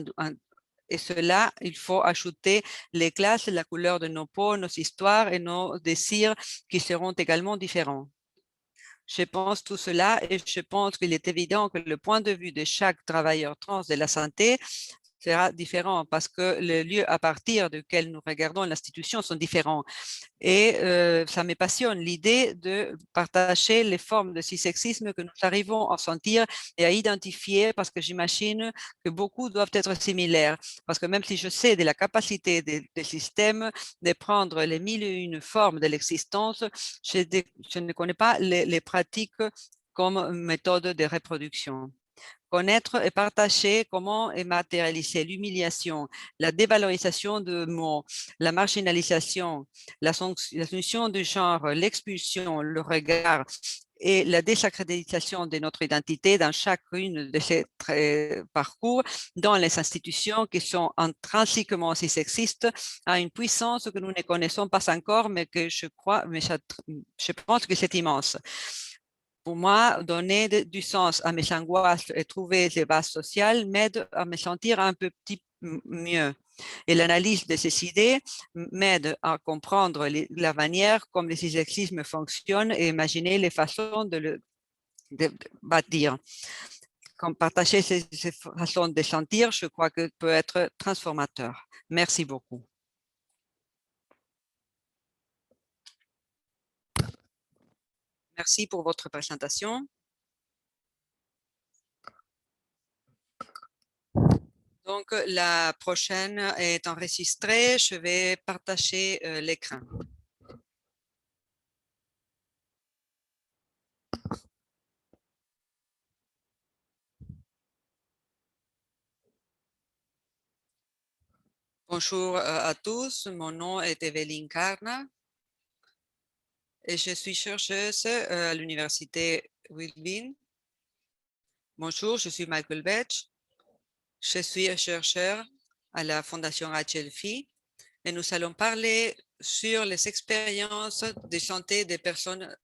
et cela, il faut ajouter les classes, la couleur de nos peaux, nos histoires et nos désirs qui seront également différents. Je pense tout cela et je pense qu'il est évident que le point de vue de chaque travailleur trans de la santé sera différent parce que les lieux à partir duquel nous regardons l'institution sont différents. Et ça me passionne l'idée de partager les formes de cissexisme que nous arrivons à sentir et à identifier parce que j'imagine que beaucoup doivent être similaires. Parce que même si je sais de la capacité des systèmes de prendre les mille et une formes de l'existence, je ne connais pas les pratiques comme méthode de reproduction. Connaître et partager comment est matérialisée l'humiliation, la dévalorisation de mots, la marginalisation, la notion de genre, l'expulsion, le regard et la désacralisation de notre identité dans chacune de ces parcours dans les institutions qui sont intrinsèquement sexistes a une puissance que nous ne connaissons pas encore, mais que je pense que c'est immense. Pour moi, donner du sens à mes angoisses et trouver des bases sociales m'aide à me sentir un petit mieux. Et l'analyse de ces idées m'aide à comprendre la manière comme le sexisme fonctionne et imaginer les façons de le bâtir. Comme partager ces façons de sentir, je crois que peut être transformateur. Merci beaucoup. Merci pour votre présentation. Donc, la prochaine est enregistrée. Je vais partager l'écran. Bonjour à tous. Mon nom est Evelyne Carna et je suis chercheuse à l'université Wilbin. Bonjour, je suis Michael Betch. Je suis chercheur à la Fondation HLFI et nous allons parler sur les expériences de santé des personnes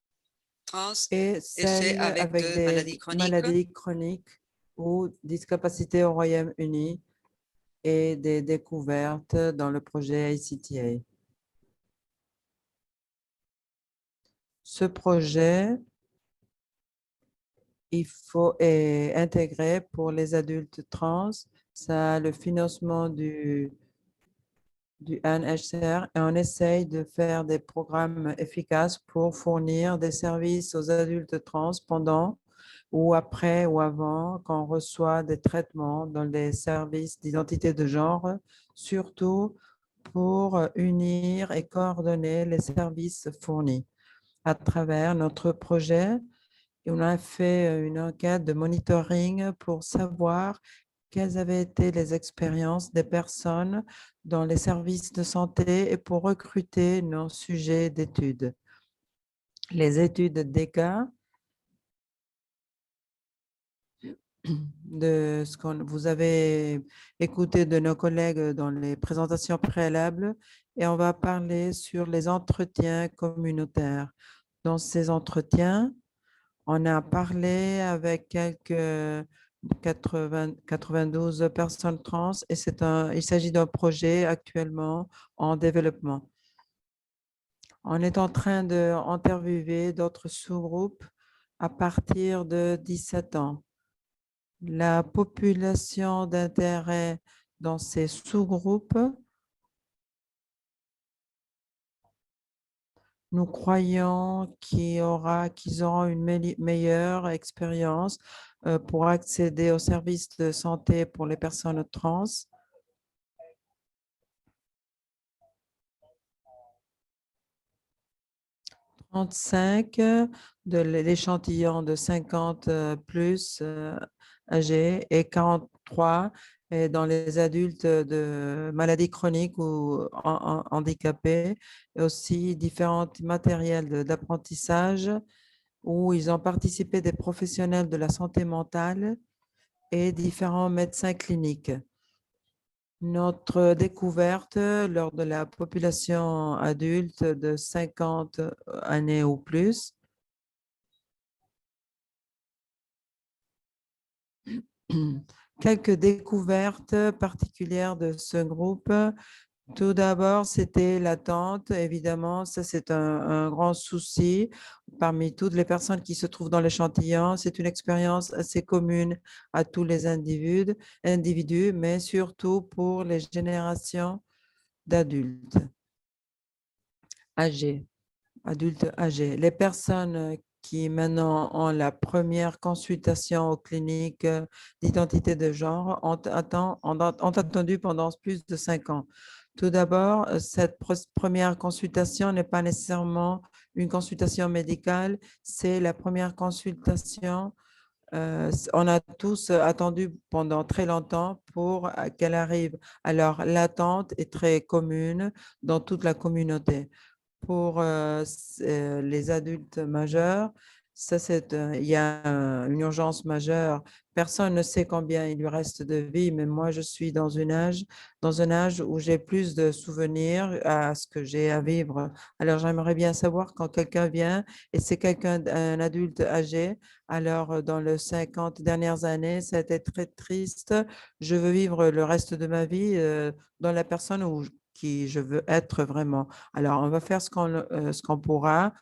trans Et celles avec avec des maladies chroniques ou discapacités au Royaume-Uni et des découvertes dans le projet ICTA. Ce projet, il faut intégrer pour les adultes trans, ça a le financement du UNHCR et on essaye de faire des programmes efficaces pour fournir des services aux adultes trans pendant ou après ou avant qu'on reçoit des traitements dans les services d'identité de genre, surtout pour unir et coordonner les services fournis. À travers notre projet, on a fait une enquête de monitoring pour savoir quelles avaient été les expériences des personnes dans les services de santé et pour recruter nos sujets d'études. Les études des cas de ce que vous avez écouté de nos collègues dans les présentations préalables et on va parler sur les entretiens communautaires. Dans ces entretiens, on a parlé avec quelques 92 personnes trans et il s'agit d'un projet actuellement en développement. On est en train d'interviewer d'autres sous-groupes à partir de 17 ans. La population d'intérêt dans ces sous-groupes, nous croyons qu'ils auront une meilleure expérience pour accéder aux services de santé pour les personnes trans. « 35 de l'échantillon de 50 plus âgés et 43 dans les adultes de maladies chroniques ou handicapés, et aussi différents matériels d'apprentissage où ils ont participé des professionnels de la santé mentale et différents médecins cliniques. Notre découverte lors de la population adulte de 50 années ou plus quelques découvertes particulières de ce groupe. Tout d'abord, c'était l'attente. Évidemment, ça, c'est un grand souci parmi toutes les personnes qui se trouvent dans l'échantillon. C'est une expérience assez commune à tous les individus, mais surtout pour les générations d'adultes âgés. Adultes âgés. Les personnes qui maintenant ont la première consultation aux cliniques d'identité de genre ont attendu pendant plus de 5 ans. Tout d'abord, cette première consultation n'est pas nécessairement une consultation médicale, c'est la première consultation. On a tous attendu pendant très longtemps pour qu'elle arrive. Alors, l'attente est très commune dans toute la communauté. Pour les adultes majeurs, il y a une urgence majeure. Personne ne sait combien il lui reste de vie, mais moi, je suis dans un âge où j'ai plus de souvenirs à ce que j'ai à vivre. Alors, j'aimerais bien savoir quand quelqu'un vient et c'est un adulte âgé. Alors, dans les 50 dernières années, ça a été très triste. Je veux vivre le reste de ma vie dans la personne qui je veux être vraiment. Alors, on va faire ce qu'on pourra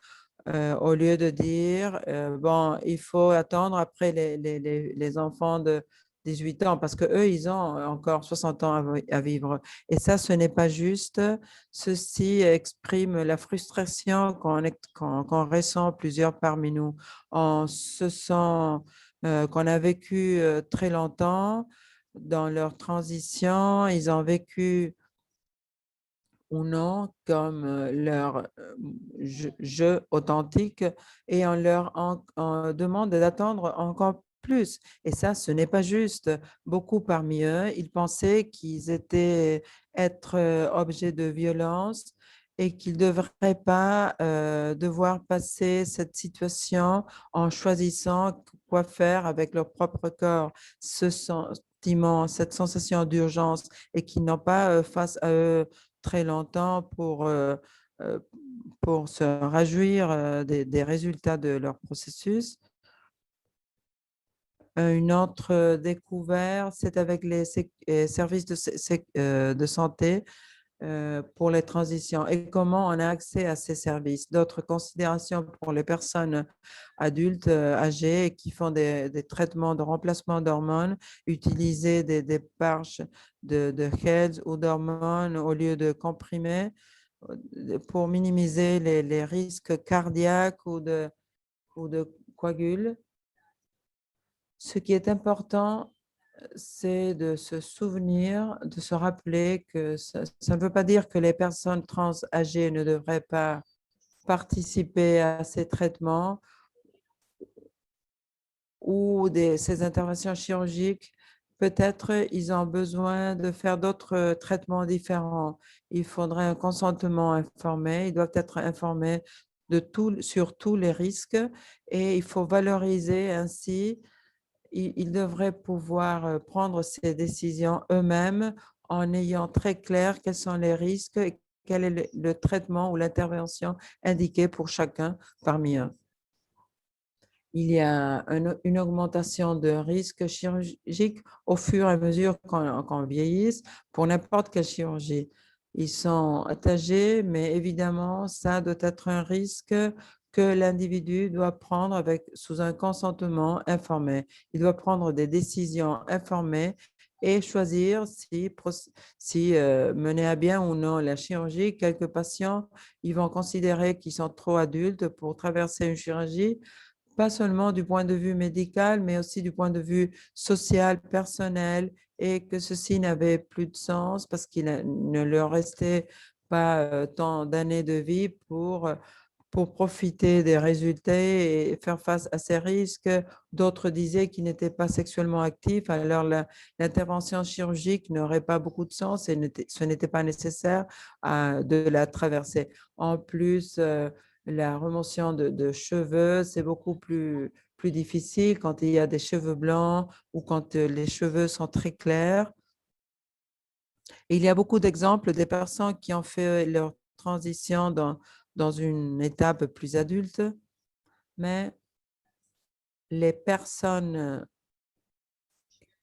au lieu de dire, bon, il faut attendre après les enfants de 18 ans parce qu'eux, ils ont encore 60 ans à vivre. Et ça, ce n'est pas juste. Ceci exprime la frustration qu'on ressent plusieurs parmi nous. On se sent qu'on a vécu très longtemps dans leur transition. Ils ont vécu ou non comme leur jeu authentique et on leur en demande d'attendre encore plus. Et ça, ce n'est pas juste. Beaucoup parmi eux, ils pensaient qu'ils étaient objets de violence et qu'ils ne devraient pas devoir passer cette situation en choisissant quoi faire avec leur propre corps. Ce sentiment, cette sensation d'urgence et qu'ils n'ont pas face à eux très longtemps pour se réjouir des résultats de leur processus. Une autre découverte, c'est avec les services de santé pour les transitions et comment on a accès à ces services. D'autres considérations pour les personnes adultes âgées qui font des traitements de remplacement d'hormones, utiliser des patchs de HEADS ou d'hormones au lieu de comprimés pour minimiser les risques cardiaques ou de coagules. Ce qui est important, c'est de se souvenir, de se rappeler que ça ne veut pas dire que les personnes trans âgées ne devraient pas participer à ces traitements ou ces interventions chirurgiques. Peut-être ils ont besoin de faire d'autres traitements différents. Il faudrait un consentement informé. Ils doivent être informés sur tous les risques et il faut valoriser ainsi. Ils devraient pouvoir prendre ces décisions eux-mêmes en ayant très clair quels sont les risques et quel est le traitement ou l'intervention indiquée pour chacun parmi eux. Il y a une augmentation de risques chirurgiques au fur et à mesure qu'on vieillisse pour n'importe quelle chirurgie. Ils sont âgés, mais évidemment, ça doit être un risque que l'individu doit prendre sous un consentement informé. Il doit prendre des décisions informées et choisir si mener à bien ou non la chirurgie. Quelques patients, ils vont considérer qu'ils sont trop adultes pour traverser une chirurgie, pas seulement du point de vue médical, mais aussi du point de vue social, personnel, et que ceci n'avait plus de sens parce qu'il ne leur restait pas tant d'années de vie pour profiter des résultats et faire face à ces risques. D'autres disaient qu'ils n'étaient pas sexuellement actifs, alors l'intervention chirurgique n'aurait pas beaucoup de sens et ce n'était pas nécessaire de la traverser. En plus, la remotion de cheveux, c'est beaucoup plus difficile quand il y a des cheveux blancs ou quand les cheveux sont très clairs. Et il y a beaucoup d'exemples des personnes qui ont fait leur transition dans une étape plus adulte, mais les personnes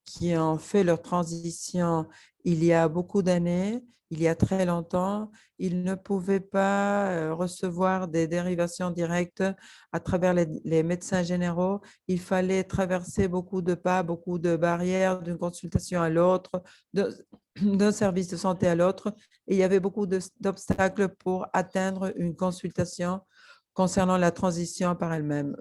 qui ont fait leur transition il y a beaucoup d'années, il y a très longtemps, ils ne pouvaient pas recevoir des dérivations directes à travers les médecins généraux. Il fallait traverser beaucoup de pas, beaucoup de barrières d'une consultation à l'autre, d'un service de santé à l'autre. Et il y avait beaucoup d'obstacles pour atteindre une consultation concernant la transition par elle-même.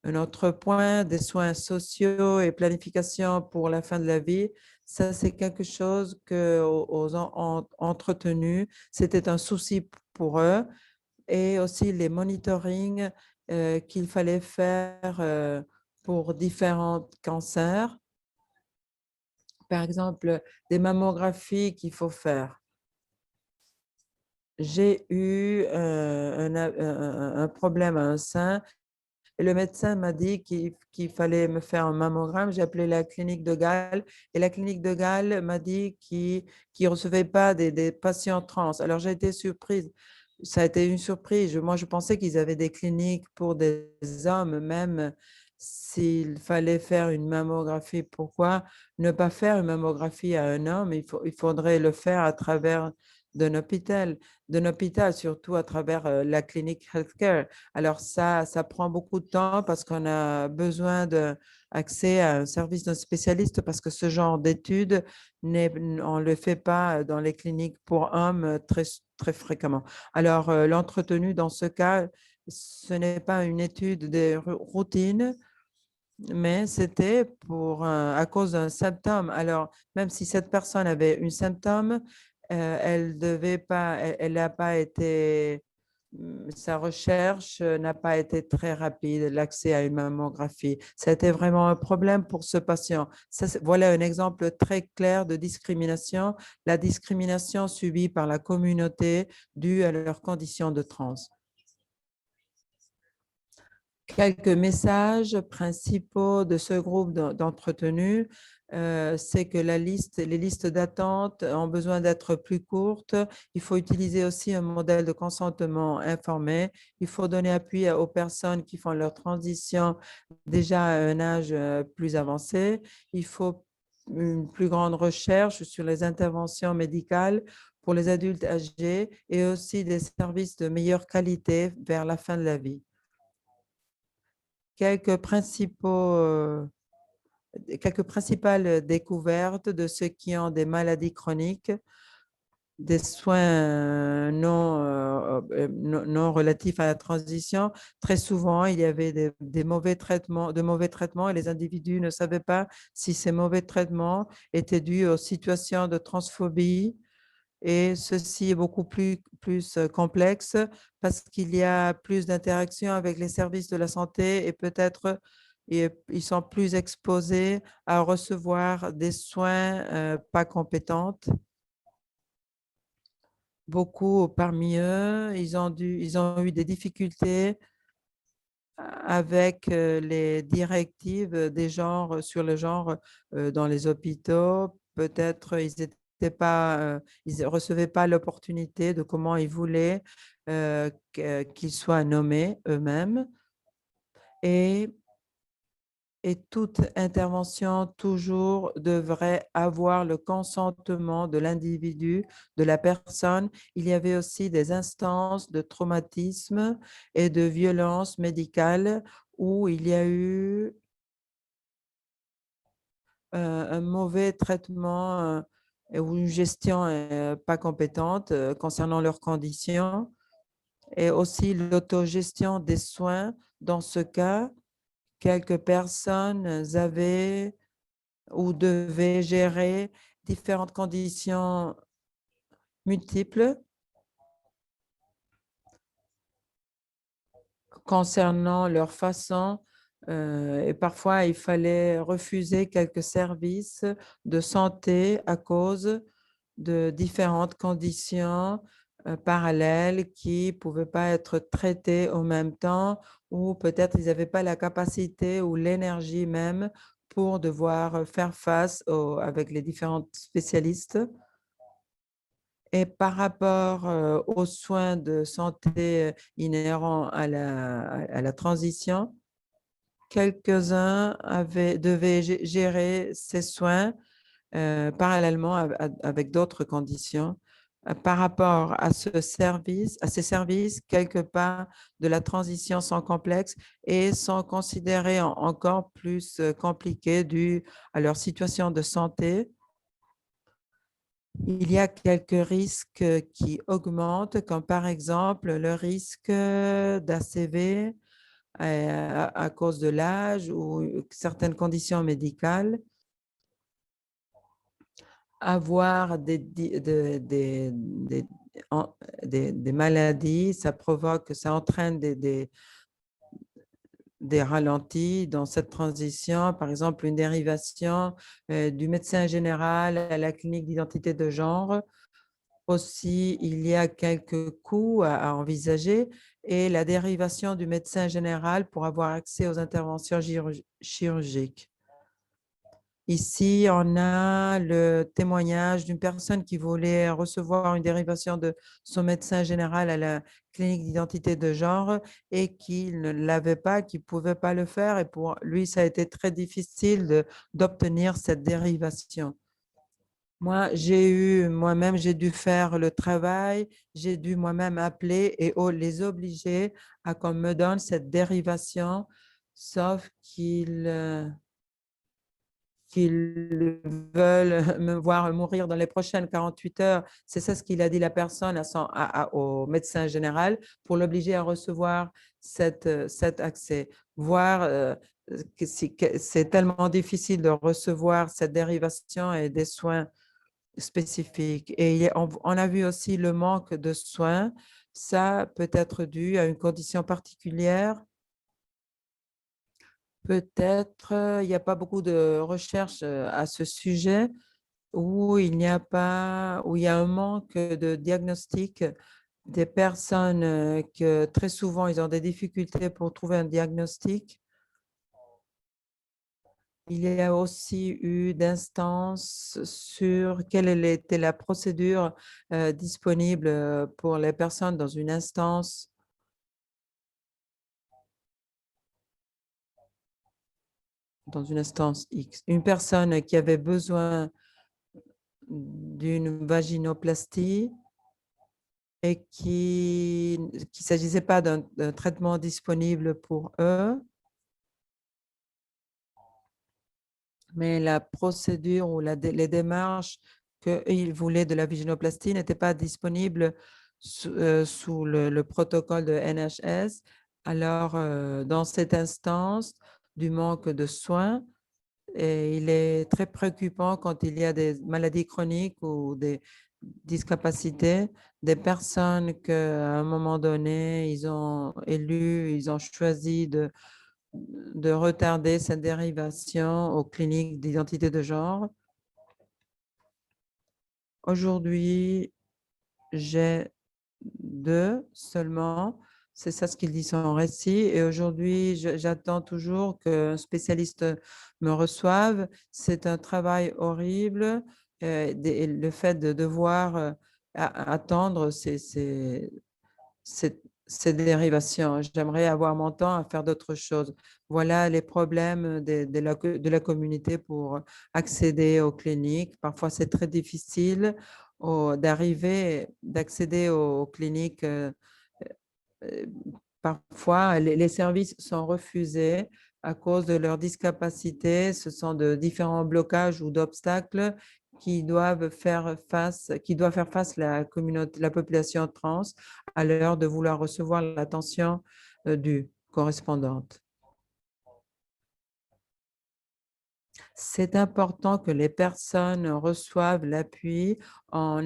Un autre point, des soins sociaux et planification pour la fin de la vie, ça, c'est quelque chose qu'aux entretenus, c'était un souci pour eux. Et aussi les monitorings qu'il fallait faire pour différents cancers. Par exemple, des mammographies qu'il faut faire. J'ai eu un problème à un sein. Et le médecin m'a dit qu'il fallait me faire un mammogramme. J'ai appelé la clinique de Galles et la clinique de Galles m'a dit qu'il ne recevait pas des patients trans. Alors, j'ai été surprise. Ça a été une surprise. Moi, je pensais qu'ils avaient des cliniques pour des hommes, même s'il fallait faire une mammographie. Pourquoi ne pas faire une mammographie à un homme? Il faudrait le faire à travers d'un hôpital, surtout à travers la clinique healthcare. Alors ça prend beaucoup de temps parce qu'on a besoin d'accès à un service d'un spécialiste parce que ce genre d'études, on ne le fait pas dans les cliniques pour hommes très, très fréquemment. Alors l'entretenu dans ce cas, ce n'est pas une étude de routine, mais c'était à cause d'un symptôme. Alors, même si cette personne avait un symptôme, elle devait pas, elle n'a pas été, sa recherche n'a pas été très rapide, l'accès à une mammographie. C'était vraiment un problème pour ce patient. Voilà un exemple très clair de discrimination, la discrimination subie par la communauté due à leurs conditions de trans. Quelques messages principaux de ce groupe d'entretenus, c'est que les listes d'attente ont besoin d'être plus courtes. Il faut utiliser aussi un modèle de consentement informé. Il faut donner appui aux personnes qui font leur transition déjà à un âge plus avancé. Il faut une plus grande recherche sur les interventions médicales pour les adultes âgés et aussi des services de meilleure qualité vers la fin de la vie. Quelques principales découvertes de ceux qui ont des maladies chroniques, des soins non relatifs à la transition. Très souvent, il y avait de mauvais traitements et les individus ne savaient pas si ces mauvais traitements étaient dus aux situations de transphobie. Et ceci est beaucoup plus complexe parce qu'il y a plus d'interactions avec les services de la santé et peut-être ils sont plus exposés à recevoir des soins pas compétentes. Beaucoup parmi eux, ils ont eu des difficultés avec les directives des genres sur le genre dans les hôpitaux. Peut-être ils ne recevaient pas l'opportunité de comment ils voulaient qu'ils soient nommés eux-mêmes. Et toute intervention toujours devrait avoir le consentement de l'individu, de la personne. Il y avait aussi des instances de traumatisme et de violence médicale où il y a eu un mauvais traitement ou une gestion pas compétente concernant leurs conditions et aussi l'autogestion des soins. Dans ce cas, quelques personnes avaient ou devaient gérer différentes conditions multiples concernant leur façon et parfois il fallait refuser quelques services de santé à cause de différentes conditions parallèles qui ne pouvaient pas être traitées en même temps ou peut-être ils n'avaient pas la capacité ou l'énergie même pour devoir faire face avec les différents spécialistes. Et par rapport aux soins de santé inhérents à la transition, quelques-uns devaient gérer ces soins parallèlement avec d'autres conditions. Par rapport à ces services, quelque part de la transition sont complexes et sont considérés encore plus compliqués dû à leur situation de santé. Il y a quelques risques qui augmentent, comme par exemple le risque d'ACV à cause de l'âge ou certaines conditions médicales. Avoir des maladies, ça entraîne des ralentis dans cette transition, par exemple une dérivation du médecin général à la clinique d'identité de genre. Aussi, il y a quelques coûts à envisager et la dérivation du médecin général pour avoir accès aux interventions chirurgicales. Ici, on a le témoignage d'une personne qui voulait recevoir une dérivation de son médecin général à la clinique d'identité de genre et qui ne l'avait pas, qui ne pouvait pas le faire. Et pour lui, ça a été très difficile d'obtenir cette dérivation. Moi-même, j'ai dû faire le travail, j'ai dû moi-même appeler et les obliger à qu'on me donne cette dérivation, sauf qu'ils veulent me voir mourir dans les prochaines 48 heures. C'est ça ce qu'il a dit la personne au médecin général pour l'obliger à recevoir cet accès. Que c'est tellement difficile de recevoir cette dérivation et des soins spécifiques. Et on a vu aussi le manque de soins. Ça peut être dû à une condition particulière. Peut-être, il n'y a pas beaucoup de recherches à ce sujet où il y a un manque de diagnostic des personnes que très souvent, ils ont des difficultés pour trouver un diagnostic. Il y a aussi eu d'instances sur quelle était la procédure disponible pour les personnes dans une instance. Dans une instance X. Une personne qui avait besoin d'une vaginoplastie et qu'il ne s'agissait pas d'un traitement disponible pour eux, mais la procédure ou les démarches qu'ils voulaient de la vaginoplastie n'étaient pas disponibles sous le protocole de NHS. Alors, dans cette instance du manque de soins, et il est très préoccupant quand il y a des maladies chroniques ou des discapacités, des personnes qu'à un moment donné, ils ont choisi de retarder cette dérivation aux cliniques d'identité de genre. Aujourd'hui, j'ai 2 seulement. C'est ça ce qu'il dit son récit. Et aujourd'hui, j'attends toujours qu'un spécialiste me reçoive. C'est un travail horrible. Le fait de devoir attendre ces dérivations. J'aimerais avoir mon temps à faire d'autres choses. Voilà les problèmes de la communauté pour accéder aux cliniques. Parfois, c'est très difficile d'accéder aux cliniques. Parfois, les services sont refusés à cause de leur discapacité. Ce sont de différents blocages ou d'obstacles qui doit faire face la population trans à l'heure de vouloir recevoir l'attention correspondante. C'est important que les personnes reçoivent l'appui en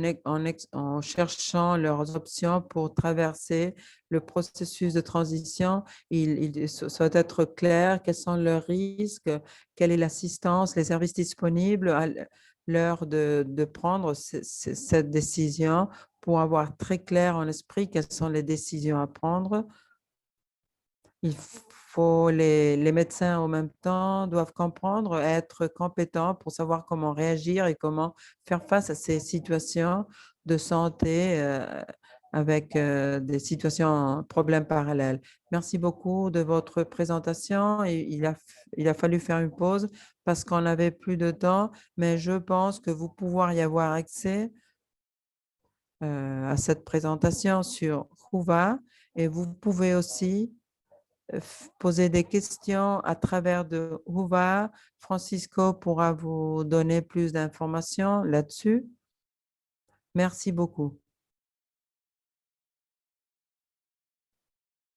cherchant leurs options pour traverser le processus de transition. Il doit être clair quels sont leurs risques, quelle est l'assistance, les services disponibles à l'heure de prendre cette décision pour avoir très clair en esprit quelles sont les décisions à prendre. Les médecins en même temps doivent comprendre, être compétents pour savoir comment réagir et comment faire face à ces situations de santé avec des situations, problèmes parallèles. Merci beaucoup de votre présentation. Et il a fallu faire une pause parce qu'on n'avait plus de temps, mais je pense que vous pourrez y avoir accès à cette présentation sur Whova et vous pouvez aussi poser des questions à travers de Whova. Francisco pourra vous donner plus d'informations là-dessus. Merci beaucoup.